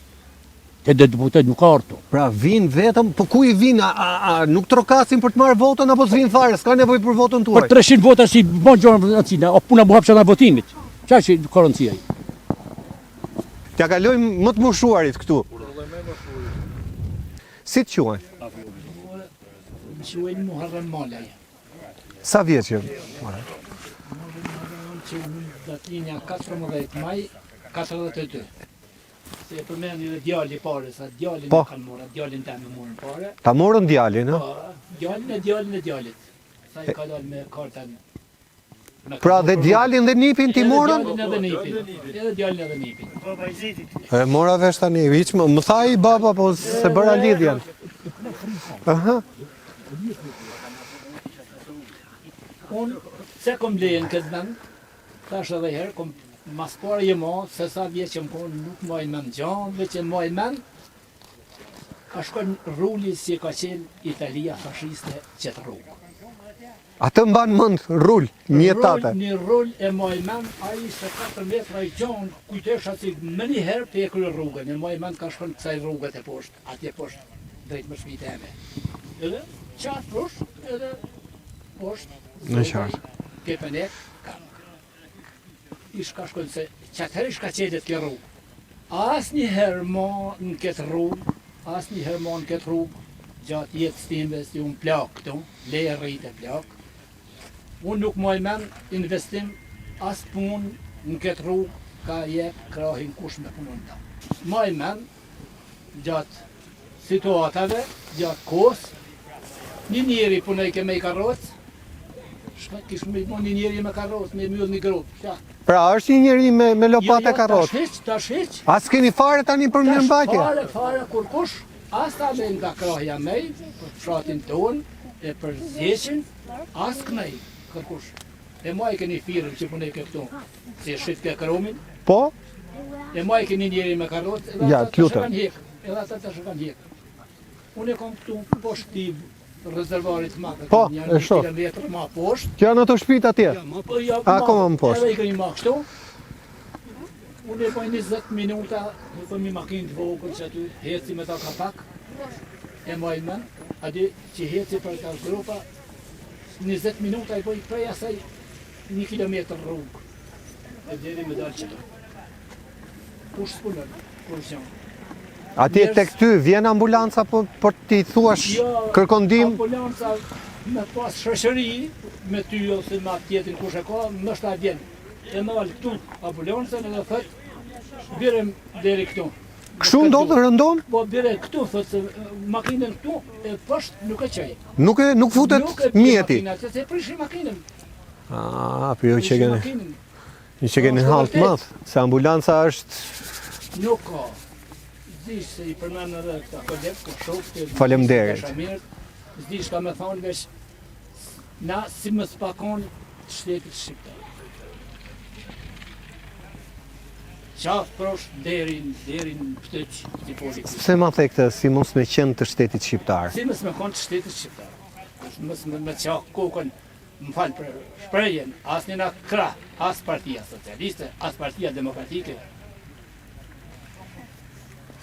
Te deputet nuk ka arto. Pra vinë vetëm, po ku i vinë? A nuk trokasin për të marrë votën apo s'vinë fare? S'ka nevojë për votën tuaj. Për 300 vota si bon gjorë në o puna bu hapë që nga votimit. Qa që ka rëndësia i? T'ja kalojmë më të moshuarit këtu. Si të quajnë? Quajnë Muharrem Malaj. Sa vjeç je? Që datlinja 14 maj 42. Se e përmendi dhe djali pare, sa djalin Po. e kanë mora, djalin të me morën pare. Ta morën djalin, ë? Po, djalin e djalit. Sa i ka dalë me kartën. Pra dhe djalin dhe nipin ti morën? Edhe nipin. Edhe djalin edhe nipin. E mora vesh tani, hiç më tha i baba po se bëra lidhjen. Aha. Unë, se kom lejen këtë vend, tash edhe herë, kom mas pare jema, se sa vjetë që më konë nuk mojnë men gjanë, veç që mojnë men, ka shkon rulli si ka qenë Italia fashiste qëtë rrugë. Atë mban mend rul, një tate. Një rull e mojnë men, a i se 4 metra i gjanë, kujtesha si më një herë për e kërë rrugën, e mojnë men ka shkon kësaj rrugët e poshtë, atje poshtë, drejt më shmit e me. Edhe qatë poshtë, edhe poshtë, Në qartë. Kepenek, kam. Ish ka shkojnë se qatëherë ish ka qedet kjo rrugë. As një herë ma në këtë rrugë, gjatë jetës time si unë plak këtu, leje rritë e plak. Unë nuk moj men investim as punë në këtë rrugë ka jep krahin kush me punën ta. Moj men gjatë situatave, gjatë kohës, një njeri punoj ke me i karrocë, kishë me një njeri me karrocë, me mjull një grupë. Pra është një njeri me lopate karrocë. Tash hiq. As keni fare tani për mirëmbajtje? Fare, kur kush, As ta lejnë nga krahja mej, për fshatin tonë, e për zjeqin, as kënej, kërkush. E ma i keni firën që punej këtu, si e shqit ke kromin, Po? e ma i keni njeri me karot, edhe Ja, ata të t'lutem. shëkan hek, edhe ata të shëkan hek. Unë e kom këtu poshtë ti rezervarit madhe, Po, një e shoh. kilometër ma poshtë. Që janë ato shtëpit atje? Ja, ma po ja, Akoma më poshtë. Edhe i keni ma kështu. Unë e poj 20 minuta, në po mi makinë të vogël që aty heci me ta kapak, e moj men, adi që heci për ka grupa, 20 minuta i poj prej asaj 1 kilometër rrugë, e deri me dalë qëto. Kush s'punën, kush janë. Atje tek ty vjen ambulanca për ti thuash kërkon ndihmë? Ambulanca me pas shoqëri, me ty ose me atë tjetrin kush e ka, më shta vjen. E nalë këtu ambulancën edhe thët, birem deri këtu. Kështu ndodh rëndon? Po bire këtu, thët se makinën këtu, e poshtë nuk e qaj. Nuk futet Nuk e mjeti. makinat, se prishi makinën. Po jo që keni. Makinën. Që keni halt madh, se ambulanca është Nuk ka. Zdish se i përmenë edhe këta kolegë, ka shokë, Faleminderit. Zdish ka me thonë vesh, na si më spakon shtetit shqiptar. Qafë prosh derin pëtëq, si politikë. pse ma the këtë si mos me qenë të shtetit shqiptar? Si mësë me konë të shtetit shqiptar. Mësë me qakë kokën, më falë për shprejen, as njëna krah, as partia socialiste, as partia demokratike.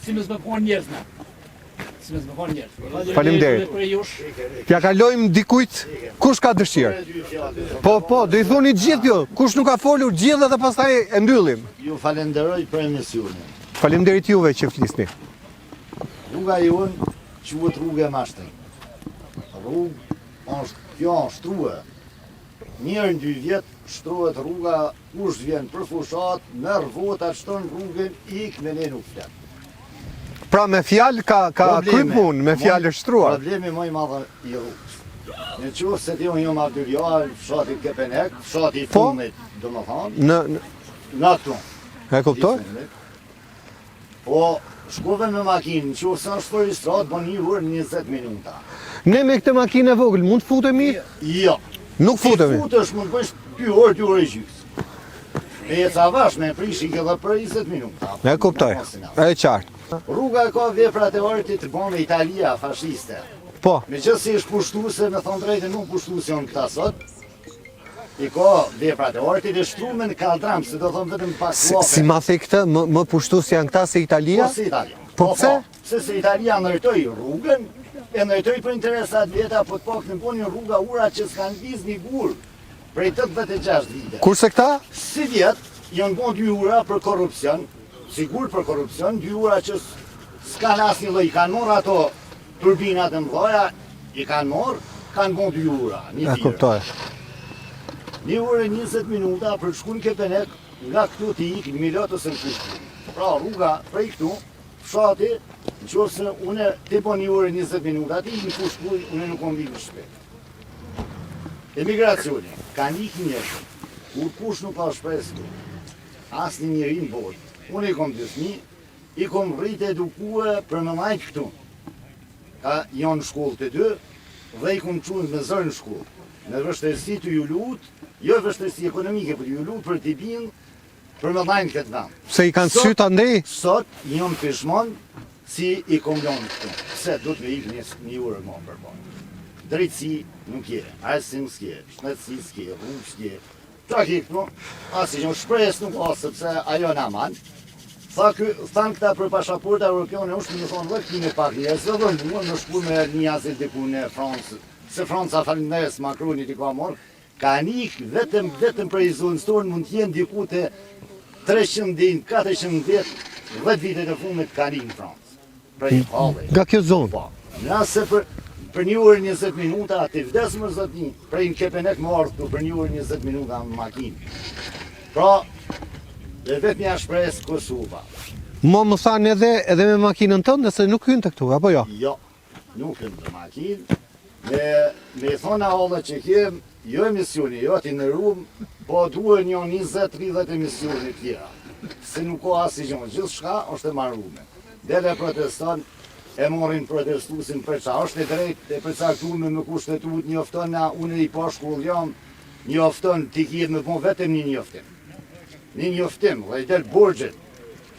Si mësë me konë njerëzna. Si mësë me konë njerëz. Faleminderit. Për jush, T'ja kalojmë dikujt kush ka dëshirë. Po, do i thoni gjithë jo, kush nuk ka folur gjithë dhe pastaj e mbyllim. Ju falenderoj për emisionin. Faleminderit juve që flisni. Rruga jonë quhet rrugë e Mashtrit. Kjo është shtrua. Njërë në 2 vjet shtrohet rruga, kush vjen për fushat, merr vota, shton rrugën, ik me ne nuk flet. Pra me fjalë ka kry punë, me fjalë është shtruar. Problemi më i madh i rrugës. Në qoftë se ti unë jam Abdulja, fshati Kepenek, fshati i Po? fundit, domethënë, Në në ato. e kuptoj? Po, shkove me makinë, në qoftë se është për i stratë, bën 1 orë 20 minuta. Ne me këtë makinë e vogël mund të futemi? Jo. Nuk futemi. Ti futesh mund bësh 2 orë, 2 orë e gjysmë. E ca vash me prishi edhe për 20 minuta. E kuptoj. E qartë. Rruga ka veprat e artit të bën me Italia fashiste. Po, Me që si është pushtuese, me thonë drejtë nuk pushtuese janë këta sot. I ka veprat e artit e shtrumen në kaldram, se do thonë vetëm pak si ma the këtë, më pushtues janë këta se Italia? Po si Italia. Po pse? Se Italia ndërtoi rrugën, e ndërtoi për interesat vjeta, po të pak në bonin rruga ura që s'kan viz një gur prej 86 vite. Kurse këta? Si vjet, janë bon 2 ura për korupcion, sigur për korupcion, 2 ura që s'kan asnjë lloj, kanë marrë ato turbinat e mëdha, i kanë marrë, kanë bon 2 ura, E një kuptoj. 1 orë e 20 minuta për shkun Kepenek, nga këtu ti ik, Milot ose në kushtu. Pra rruga prej këtu, fshati, në qoftë se une ti po 1 orë e 20 minuta, ti në kushtu, une nuk kom vikë shpet. Emigracioni, kanë ikë njerëz, kur kush nuk ka shpresë këtu, asnjë njeri në botë. Unë i kom 2 fëmijë, i kom rritë edukue për me majtë këtu. Ka janë në shkollë të 2, dhe i kom qunë me zërë në shkollë. Në vështërsi të ju lutë, jo vështërsi ekonomike, për ju lutë për t'i binë, për me dhajnë këtë vend. Se i kanë syt andej? Sot, jam pishmon si i kom lënë këtu. Se do të me ikë një orë më përbërë. Drejtësi nuk je, arsim s'ke, shëndetësi s'ke, rrugë s'ke. Qa ki këtu, asë që më shpresë nuk asë, sepse ajo në aman. Thanë këta për pashaporta europione, është më thonë, dhe këtime pak njerës, dhe dhe mua në shku me një asil të ku në Fransë, se Franca falinderes Macronit i ka morë, ka nikë vetëm për i zonës tonë mund t'jenë diku të 300 din, 400 vjet, 10 vitet e fundit ka nikë në Francë. Për i halë. Nga kjo zonë? Po, nëse për 1 orë 20 minuta, ti vdes më zotni, prej në Kepenek më ardhë për 1 orë 20 minuta në makinë. Pra, dhe vetë një shpresë Kosova. Më thanë edhe me makinën tënde se nuk hynë të këtu, apo jo? Jo, nuk hynë të makinë. Me thona hollë që kem, jo emisioni, jo ti në rumë, po duhe një 20-30 emisioni tjera. Se nuk ka asë i gjonë, gjithë shka është e marrume. Dele protestant, e morin protestusin për qa, është e drejt e përcaktuar me kushtetuar njofton na unë i pa shkollë jam, njofton t'i kiet me po vetëm një njoftim. Një njoftim, dhe i del borxhet.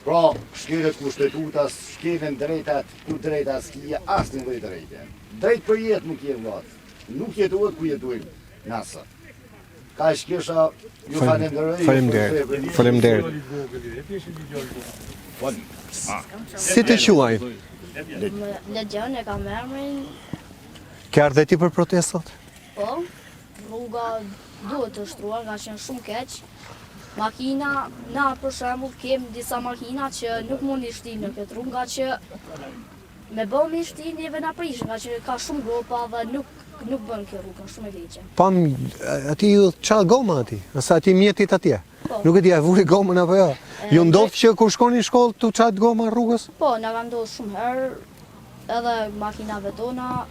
Pra, shkelet kushtetutas, shkelen drejtat, ku drejtas kje, asë një drejte. Drejt për jetë nuk je vlatë. Nuk jetohet ku jetojnë nasa. Ka shkesha, ju falenderoj. Faleminderit. Si të quaj? Legjon e kam emrin. Ke ardhe ti për protestat? Po, rruga duhet të shtruar, ka qenë shumë keq. Makina, na për shembull kem disa makina që nuk mund i shtin në këtë rrugë, nga që me bëm i shtin neve na prishin, nga që ka shumë gropa dhe nuk bën kjo rrugë, shumë e keqe. Pam, ati ju çal goma ati, asa ati mjetit atje. Po. Nuk e di, a vuri gomën apo jo? Ju ndodh që kur shkoni në shkollë tu çat goma rrugës? Po, na ka ndodhur shumë herë, edhe makinave tona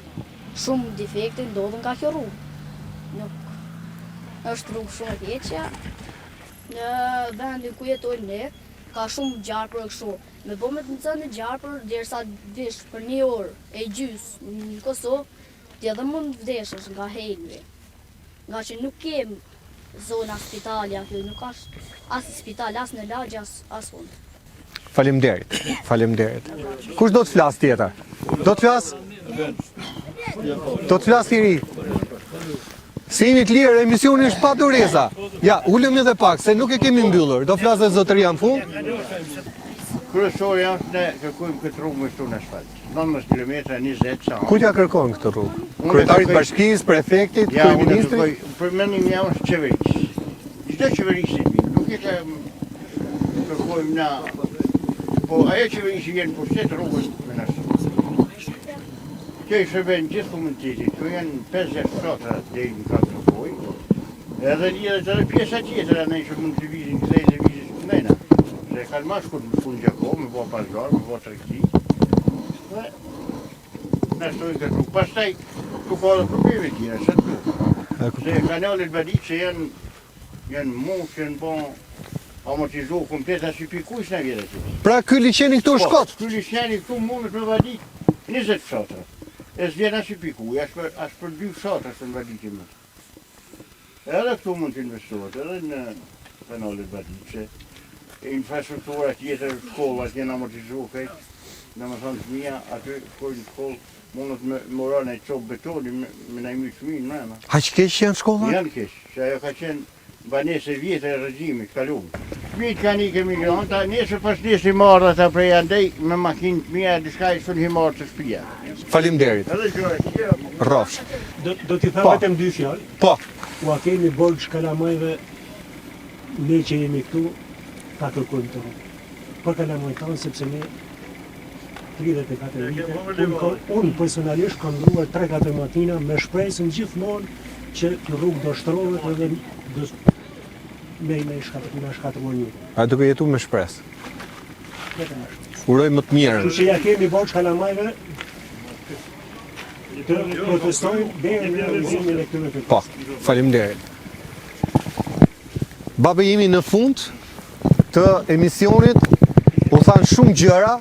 shumë defekte ndodhen nga kjo rrugë. Nuk është rrugë shumë e keqe. Në vendin ku jetojmë ne, ka shumë gjarpër e kështu. Me bo me të nëzën në gjarpër, derisa vish për 1 orë e gjys në Kosovë, ti edhe mund vdeshesh nga helmi. Nga që nuk kem zona spitali aty, nuk është as spital, as në lagje, as unë. Faleminderit. Kush do të flas tjetër? Do të flas? Do të flas i ri. Si jemi të lirë, emisioni është pa dureza. Ja, ulëm edhe pak, se nuk e kemi mbyllur. Do flasë dhe zotëria në fund. Kryesori është ne kërkojmë këtë rrugë me shtu në asfalt. 19 km 20 sa. Ku t'ja kërkojnë këtë rrugë? Kryetarit bashkisë, prefektit, Ja, unë kryeministrit? kërkoj, për mendim jam është qeverisë. Çdo qeverisë e mirë, nuk e ka kërkojmë na. Po ajo qeverisë vjen për shtet rrugës me na. Kjo i shërben gjithë komunitetit, kjo janë 50 shkatra deri në katër pojë. Edhe lidhet edhe pjesa tjetër anë që mund të vizin kësaj lëvizjes të mëna. Se kanë mashkull në fund gjako, me bo pazar, me bo tregti. Dhe na shtojnë këtë rrugë. Pastaj tu ka edhe probleme tjera, sa tu. Se kanalet Badice janë mosh, janë bon amortizuar komplet as i pikush na vjen aty. Pra ky liçeni këtu është kot. Ky liçeni këtu mundet me vadit 20 fshatra. E s'vjen as i piku, as për 2 fshatra se në vadit më. Edhe këtu mund të investohet, edhe në kanalet Badice. Infrastruktura tjetër, shkollat janë amortizuar këtë. Domethënë fëmia aty shkojnë në shkollë, mundet me moran e çop betoni me na mysh fëmijën mëna. Haq keq janë shkollat? Janë keq, se ajo ka qenë banesë e vjetë e regjimit kaluar. Fëmijët kanë ikë emigranta, nesër pas nesër i marrë ata prej andej me makinë të mia, diçka i shon himar të shtëpia. Faleminderit. Edhe gjëra tjera. Rrofsh. Do t'i them vetëm 2 fjalë. Po. Ua kemi borx kalamajve, ne që jemi këtu, ta kërkojmë të rrugë. Për kalamajt tanë, sepse ne 34 vite, unë personalisht kam ndruar 3-4 matina me shpresën gjithmonë që kjo rrugë do shtrohet edhe do me shkatruar një. A duke jetu me shpresë. Vetëm ashtu. Uroj më të mirën. Kështu që ja kemi borx kalamajve të protestojnë deri në realizimin e këtyre të. Po, faleminderit. Babë jemi në fund të emisionit, u thanë shumë gjëra.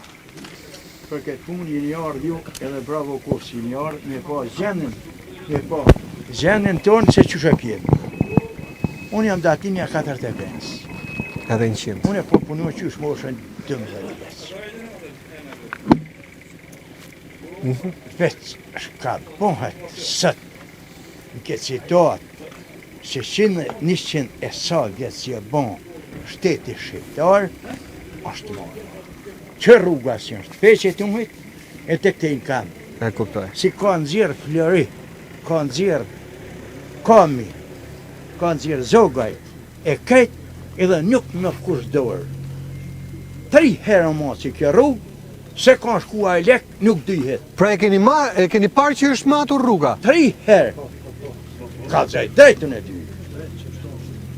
Për këtë punë jeni ardhur ju edhe bravo kursi jeni ardhur me pa gjendën tonë se çu shapjem. Unë jam datinja 45. Edhe 100. Unë po punoj qysh moshën 12 vjeç. Veç ka bëhet sot në këtë situatë se 100 e sa vjeç që e bon shteti shqiptar është morë. Që rruga si është feqe të umit e të këtejnë kam. E kuptoj. Si ka nëzirë flori, ka nëzirë kami, ka nëzirë zogaj, e këtë edhe nuk me kush dorë. 3 herë ma që kjo rrugë, se ka shkua e lek, nuk dyhet. Pra e keni parë që është matur rruga? 3 herë. Ka zaj drejtën e dy.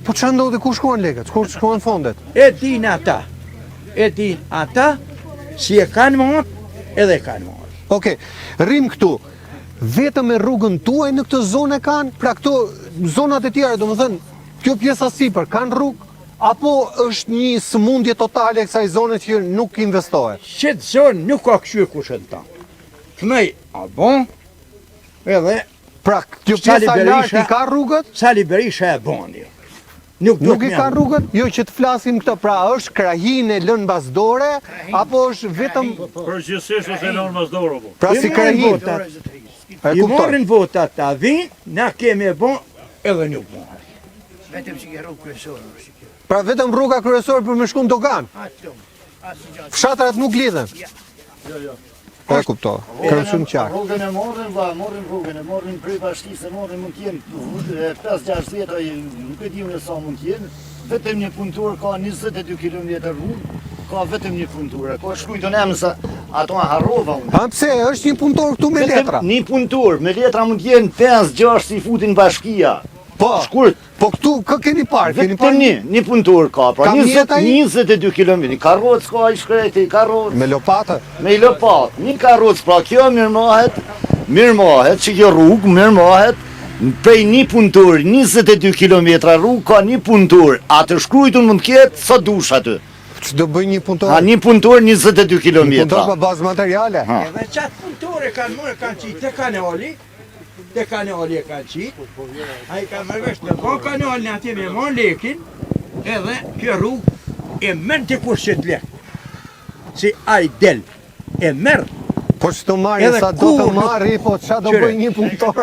Po që ndodhe ku shkuan lekët? Ku shkuan fondet? E din ata, si e kanë matë, edhe kanë matë. Oke, rrim këtu. Vetëm me rrugën tuaj në këtë zonë e kanë? Pra këto zonat e tjera, do më thënë, kjo pjesa sipër, kanë rrugë? Apo është një sëmundje totale e kësaj zone që nuk investohet? Qëtë zonë nuk ka këshyë kushën ta. Tmej, a bon, edhe Pra, kjo pjesa lart i ka rrugët? Sali Berisha e boni. Nuk i ka rrugët? Jo që të flasim këto, pra është krahinë e lënë bazdore, apo është vetëm... Përgjithsisht është e lënë bazdore, po. Pra si krahinë. I morrin votat ta vinë, na kemi e bon, edhe nuk bon. Vetëm që ke rrugë kryesore. Pra vetëm rruga kryesore për me shku në dogan. Fshatrat nuk lidhen. E kuptoj. Kërë shumë qartë. Rrugën e morrin prej bashkisë, morrin mund t'jenë 5-6 vjetra, nuk e dim në sa mund t'jenë. Vetëm një punëtor ka 22 km rrugë, ka vetëm një punëtor. Ka shkujtë në emë sa ato a harrova unë. A pse, është një punëtor këtu me letra? Një punëtor, me letra mund t'jenë 5-6 si futin bashkia. Po, shkurt. Po këtu, kë keni parë? Vetëm një punëtor ka, pra 22 km. Karroc ka i shkreti, karroc. Me lopatë? Me lopatë, një karroc, pra kjo mirëmahet, që kjo rrugë mirëmahet, prej një punëtor, 22 km rrugë ka një punëtor, atë shkrujtun mund t'ketë sa dush aty. Që do bëj një punëtor? Një punëtor 22 km. Një punëtor për bazë materiale? Edhe qatë punëtore kanë qitë të kanali, e kanë qitë, a i ka mërvesh të bon kanalin ati me mon lekin, edhe kjo rrugë e mërë të kur që të lekë. Si a i del, e mërë. Po që të marri, sa do të marri, po qa do bëj një punëtor?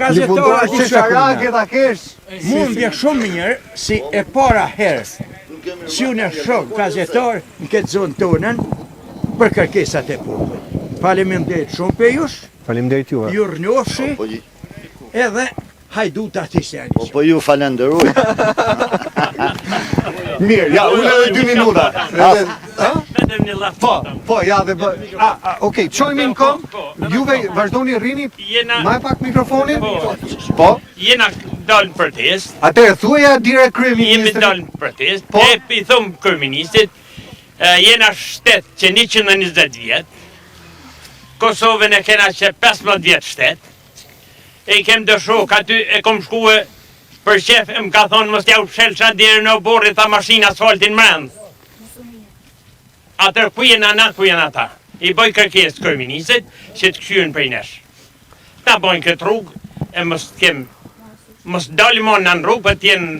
Një punëtor që sharake ta kesh? Mund vje shumë njërë, si e para herës, si unë e shokë gazetar në këtë zonë tonën, për kërkesat e popëj. Faleminderit shumë për jush. Faleminderit juve. Ju rënjoshi, edhe hajdu të atisjani. Po ju falenderoj. Mirë, ja, unë edhe 2 minuta. Vetëm një laf. Po, ja dhe bë... Okej, qojmë në kom, juve vazhdoni rrini, ma e pak mikrofonin. Po. Jena dalë në protest. Atëherë, thuaja direkt kryeministrit. Jemi dalë në protest. Ne i thumë kryeministrit, jena shtet që 120 vjetë. Kosovën e kena që 15 vjetë shtet. E kem dëshok, aty e kom shkue për shef, më ka thonë mos t'ja u shelqa dhere në borë, tha mashina asfaltin mrendë. Atër ku jena na, ku jena ta. I boj kërkes kryeministrit që të këshyën prej nesh. Ta bojnë këtë rrugë, e mos dalim on në rrugë, për t'jenë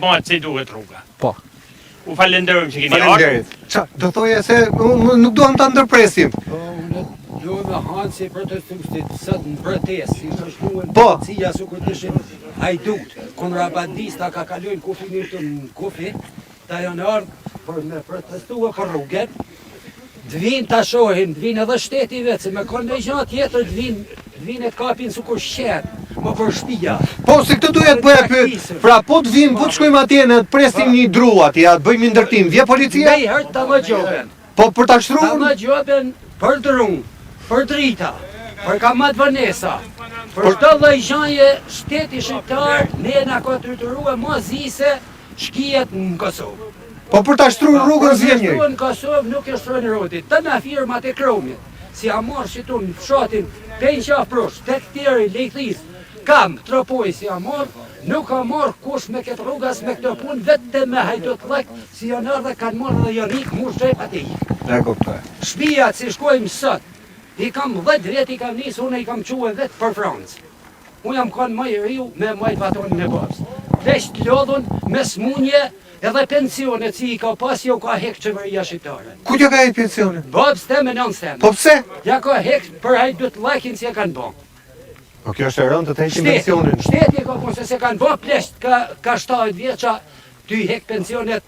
bëhet si duhet rruga. Po. U falenderojmë që keni ardhur. Falenderit. Qa, do thoje se nuk duham të ndërpresim. Jo me hanë si protestustit sët në protest, si shështuën Po. policia su kur të shim hajdut, kontrabandista ka kalujnë kufinin të në kufi, ta janë ardhë për me protestua për rrugën, dvin të shohin, dvin edhe shteti vetë, se me konë me gjatë tjetër dvin e kapin su kur shqenë, më për shpia. Po, se këtë duhet bëja pyet, pra po të vim, po të shkojmë atje në të presim një dru atje, atë bëjmë ndërtim, vje policia? Me i hërtë ta më gjoben. Po, për ta shtruar? Ta më gjoben për drunë, për drita, për kamat vënesa, për të lloj gjanje shteti shqiptar, ne na ka trytërua më zise shkijet në Kosovë. Po për ta shtruar rrugën zjen njëri? Në Kosovë nuk e shtrojnë rrotit, të na firmat e kromit, si a marrë shqitun në fshatin, penqa prosh, tek tjeri, lejthis, kam, tropoj si a marrë, nuk ka marrë kush me këtë rrugas me këtë punë, vetë me hajdot lek, si janë ardhe kanë marrë dhe janë ikë mu shqep ati. E kuptoj. Shpijat si shkojmë sot, i kam 10 vjet i kam nisë, unë i kam quë vetë për Francë. Unë jam kanë maj riu me majt batonin e babës. Vesh të lodhun me smunje edhe pensionet si i ka pas, jo ka hek qeveria shqiptare. Ku t'ja ka e pensionet? Babës teme, nënës teme. Po pse? Ja ka hek për hajdut lakin si e kanë bon. Po kjo është e rëndë të heqin pensionin. Shteti ka po se kanë bon plesht, ka 7 vjeqa, ty hek pensionet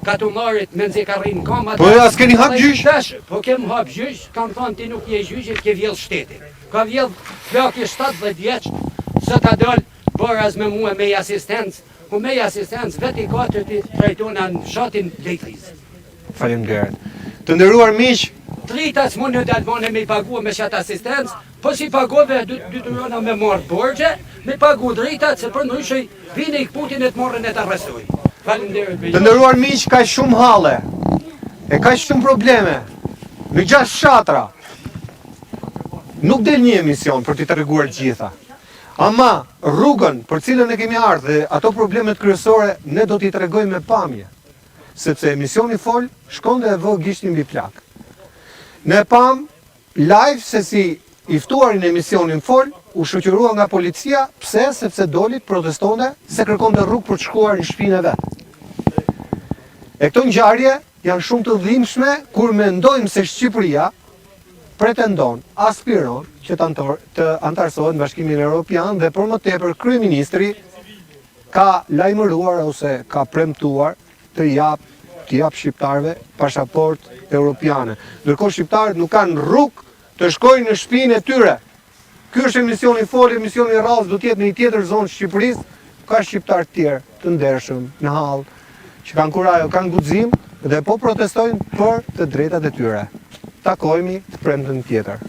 katumarit me nëzi ka rrinë kamat. Po as keni hap gjysh? Po kem hap gjysh, kam thonë ti nuk je gjysh, ke vjell shteti. Ka vjell flaki 17 vjeç, së ta dal baraz me mua me asistencë, ku me asistencë veti 4 ti trajtona në fshatin Lejtris. Faleminderit. Të nderuar miq, Drita s'mund në dalmone me i pagu me qatë asistencë, po si pagove dytyrona me marrë borgje, me pagu dritat, se për ndryshoj vine i këputin e të morën e të arrestuj. Faleminderit. të nderuar miq, ka shumë halle. E ka shumë probleme. Në 6 fshatra. Nuk del një emision për t'i treguar gjitha. Ama rrugën për cilën e kemi ardhur dhe ato problemet kryesore ne do t'i tregojmë me pamje. Sepse emisioni fol, shkon dhe e vë gishtin mbi plak. Ne pam live se si i ftuarin në emisionin fol, u shoqërua nga policia, pse? Sepse doli të protestonte se kërkonte rrugë për të shkuar në shtëpinë e vet. E këto ngjarje janë shumë të dhimbshme kur mendojmë se Shqipëria pretendon, aspiron që të antarësohet në Bashkimin Evropian dhe për më tepër kryeministri ka lajmëruar ose ka premtuar të jap shqiptarëve pasaportë europiane. Ndërkohë shqiptarët nuk kanë rrugë të shkojnë në shtëpinë e tyre. Ky është emisioni Foli, emisioni radhës do të jetë në një tjetër zonë Shqipërisë, ka shqiptarë të tjerë të ndershëm në hall që kanë kurajo, kanë guxim dhe po protestojnë për të drejtat e tyre. Takohemi premten tjetër.